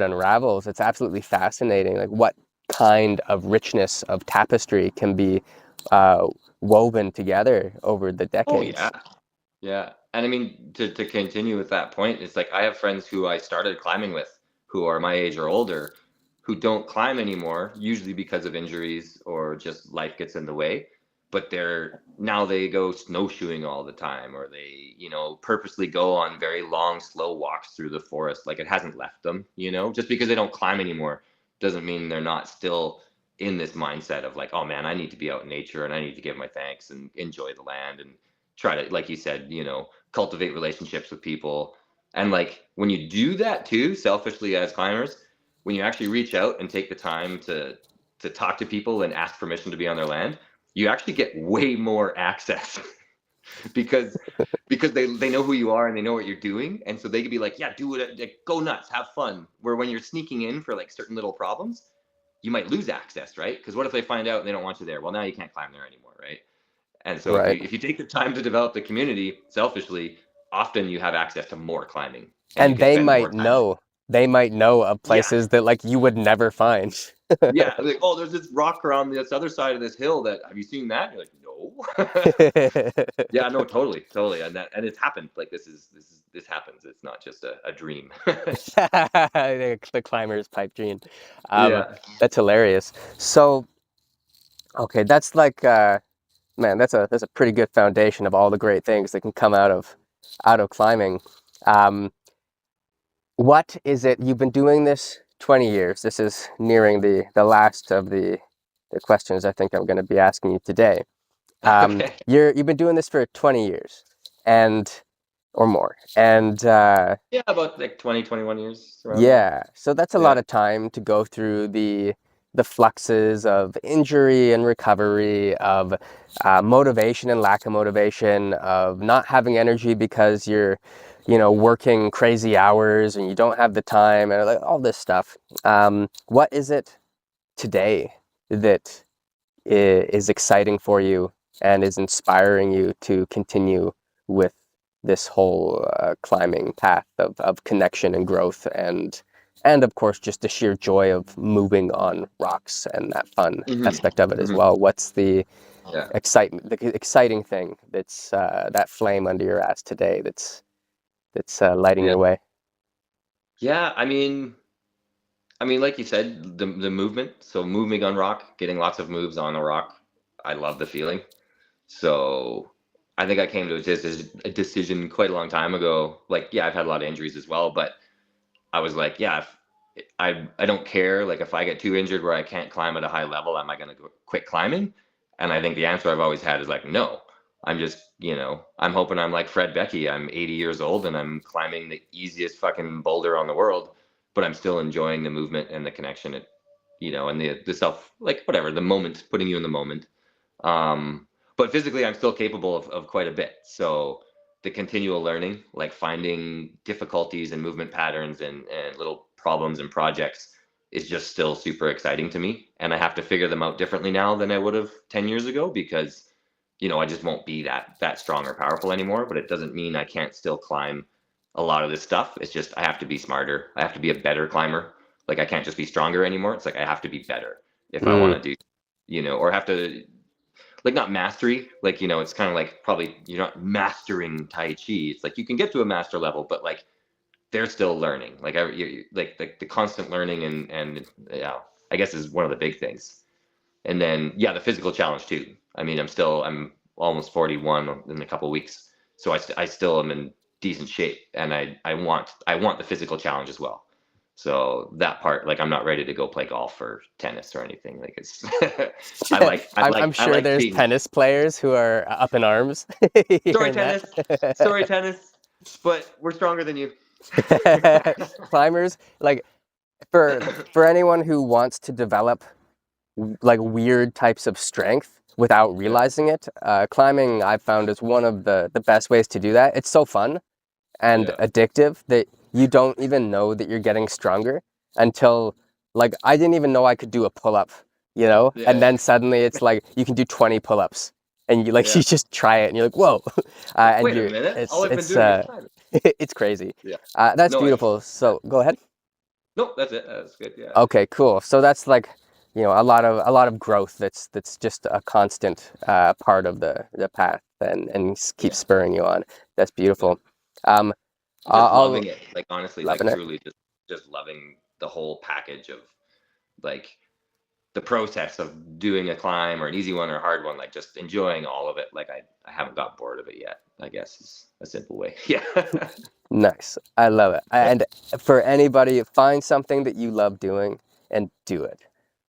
unravels. It's absolutely fascinating. Like, what kind of richness of tapestry can be uh, woven together over the Oh yeah. decades. Yeah. And I mean, to continue with that point, it's like I have friends who I started climbing with who are my age or older who don't climb anymore, usually because of injuries or just life gets in the way. But they go snowshoeing all the time, or they, purposely go on very long, slow walks through the forest. Like, it hasn't left them, just because they don't climb anymore doesn't mean they're not still in this mindset of like, oh man, I need to be out in nature and I need to give my thanks and enjoy the land and try to, like you said, cultivate relationships with people. And like when you do that too, selfishly as climbers, when you actually reach out and take the time to talk to people and ask permission to be on their land, you actually get way more access because they know who you are and they know what you're doing, and so they could be like, yeah, do it, like, go nuts, have fun. Where when you're sneaking in for like certain little problems, you might lose access, right? Because what if they find out and they don't want you there? Well, now you can't climb there anymore, right? And so if Right. you take the time to develop the community selfishly, often you have access to more climbing and you And can spend more time. they might know of Yeah. places that, like, you would never find. Yeah. Like, oh, there's this rock around this other side of this hill that have you seen that? You're like, no. Yeah, no, totally, totally. And it's happened. Like this happens. It's not just a dream. The climber's pipe dream. Um, Yeah. that's hilarious. So, okay, that's like, man, that's a pretty good foundation of all the great things that can come out of climbing. Um, what is it? You've been doing this 20 years. This is nearing the last of the questions I think I'm going to be asking you today. Okay. You've been doing this for 20 years and or more. And Yeah, about like 20, 21 years around there. yeah, so that's a lot Yeah. of time to go through the fluxes of injury and recovery, of motivation and lack of motivation, of not having energy because you're, working crazy hours and you don't have the time, and like all this stuff. What is it today that is exciting for you and is inspiring you to continue with this whole climbing path of connection and growth and of course just the sheer joy of moving on rocks and that fun Hmm. aspect of it as Hmm. well. What's Yeah. the exciting thing that's that flame under your ass today that's lighting Yeah. your way? Yeah. I mean, like you said, the movement. So moving on rock, getting lots of moves on a rock. I love the feeling. So I think I came to a decision quite a long time ago. Like, yeah, I've had a lot of injuries as well, but I was like, yeah, if I don't care. Like, if I get too injured where I can't climb at a high level, am I going to quit climbing? And I think the answer I've always had is like, no. I'm just, I'm hoping I'm like Fred Becky. I'm 80 years old and I'm climbing the easiest fucking boulder on the world, but I'm still enjoying the movement and the connection, and the self, like whatever, the moment, putting you in the moment. But physically, I'm still capable of quite a bit. So the continual learning, like finding difficulties and movement patterns and little problems and projects, is just still super exciting to me. And I have to figure them out differently now than I would have 10 years ago because, I just won't be that strong or powerful anymore. But it doesn't mean I can't still climb a lot of this stuff. It's just I have to be smarter. I have to be a better climber. Like I can't just be stronger anymore. It's like I have to be better if I Mm, want to do, or have to, like, not mastery, like, it's kind of like probably you're not mastering Tai Chi. It's like you can get to a master level, but like they're still learning. Like like the constant learning and yeah, I guess is one of the big things. And then yeah, the physical challenge too. I mean, I'm almost 41 in a couple of weeks, so I still am in decent shape, and I want the physical challenge as well. So that part, like, I'm not ready to go play golf or tennis or anything. Like it's, I like I I'm like I sure like there's being tennis players who are up in arms story hearing tennis, that. story tennis, but we're stronger than you. Climbers, like for anyone who wants to develop like weird types of strength without Yeah, realizing it, climbing I've found is one of the best ways to do that. It's so fun and yeah, addictive that you don't even know that you're getting stronger until, like, I didn't even know I could do a pull-up, yeah, and then suddenly it's like you can do 20 pull-ups and you like yeah. you just try it and you're like, whoa. And Wait a you're minute, all it's I've been it's doing is climbing. it's crazy. Yeah, That's no, beautiful. So go ahead. no, that's it. That's good. Yeah, Okay, cool. So that's like, a lot of growth that's just a constant part of the path and keeps yeah, spurring you on. That's yeah. beautiful. Um, Just I'll loving it. Like honestly, like loving it. truly, just loving the whole package of like the process of doing a climb or an easy one or a hard one. Like just enjoying all of it. Like I haven't got bored of it yet, I guess is a simple way. Yeah. Nice. I love it. And for anybody, find something that you love doing and do it.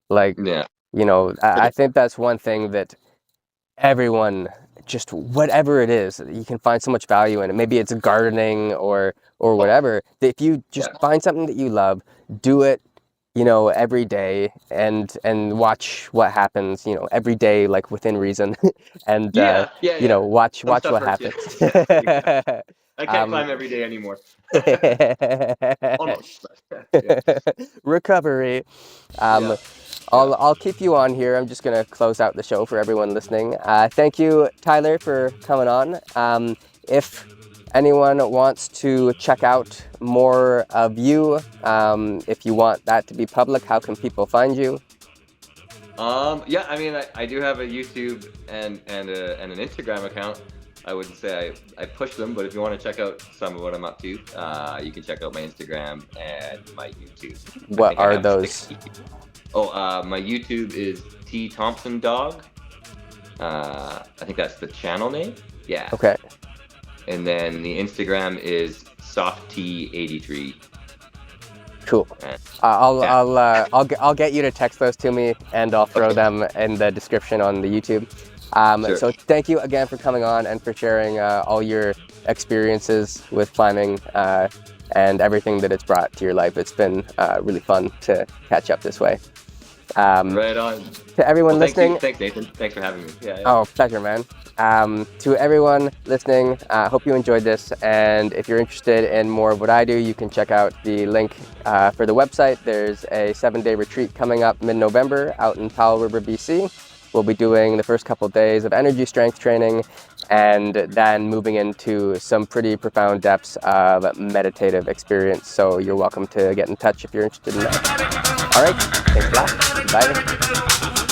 Like, Yeah. I think that's one thing that everyone, just whatever it is, you can find so much value in it. Maybe it's gardening or Oh, whatever. If you just yeah. find something that you love, do it, every day and watch what happens, every day, like within reason, and Yeah. Yeah. Yeah. Some watch stuff what hurts you. happens. Yeah. Exactly. I can't um, climb every day anymore. Almost. But, yeah. recovery. Yeah. Um, Yeah. I'll keep you on here. I'm just gonna close out the show for everyone listening. Thank you, Tyler, for coming on. If anyone wants to check out more of you, if you want that to be public, how can people find you? Yeah, I mean, I do have a YouTube and an Instagram account. I wouldn't say I push them, but if you want to check out some of what I'm up to, you can check out my Instagram and my YouTube. I What think I are have those? 60. Oh, my YouTube is T Thompson Dog. I think that's the channel name. Yeah. Okay. And then the Instagram is softt83. Cool. And I'll get you to text those to me, and I'll throw them in the description on the YouTube. Sure. So thank you again for coming on and for sharing all your experiences with climbing and everything that it's brought to your life. It's been really fun to catch up this way. Right on. To everyone listening, thanks Nathan. Thanks for having me. Yeah. Oh, pleasure, man. To everyone listening, hope you enjoyed this. And if you're interested in more of what I do, you can check out the link for the website. There's a 7-day retreat coming up mid-November out in Powell River, BC. We'll be doing the first couple of days of energy strength training and then moving into some pretty profound depths of meditative experience. So you're welcome to get in touch if you're interested in that. All right, thanks a lot. Bye.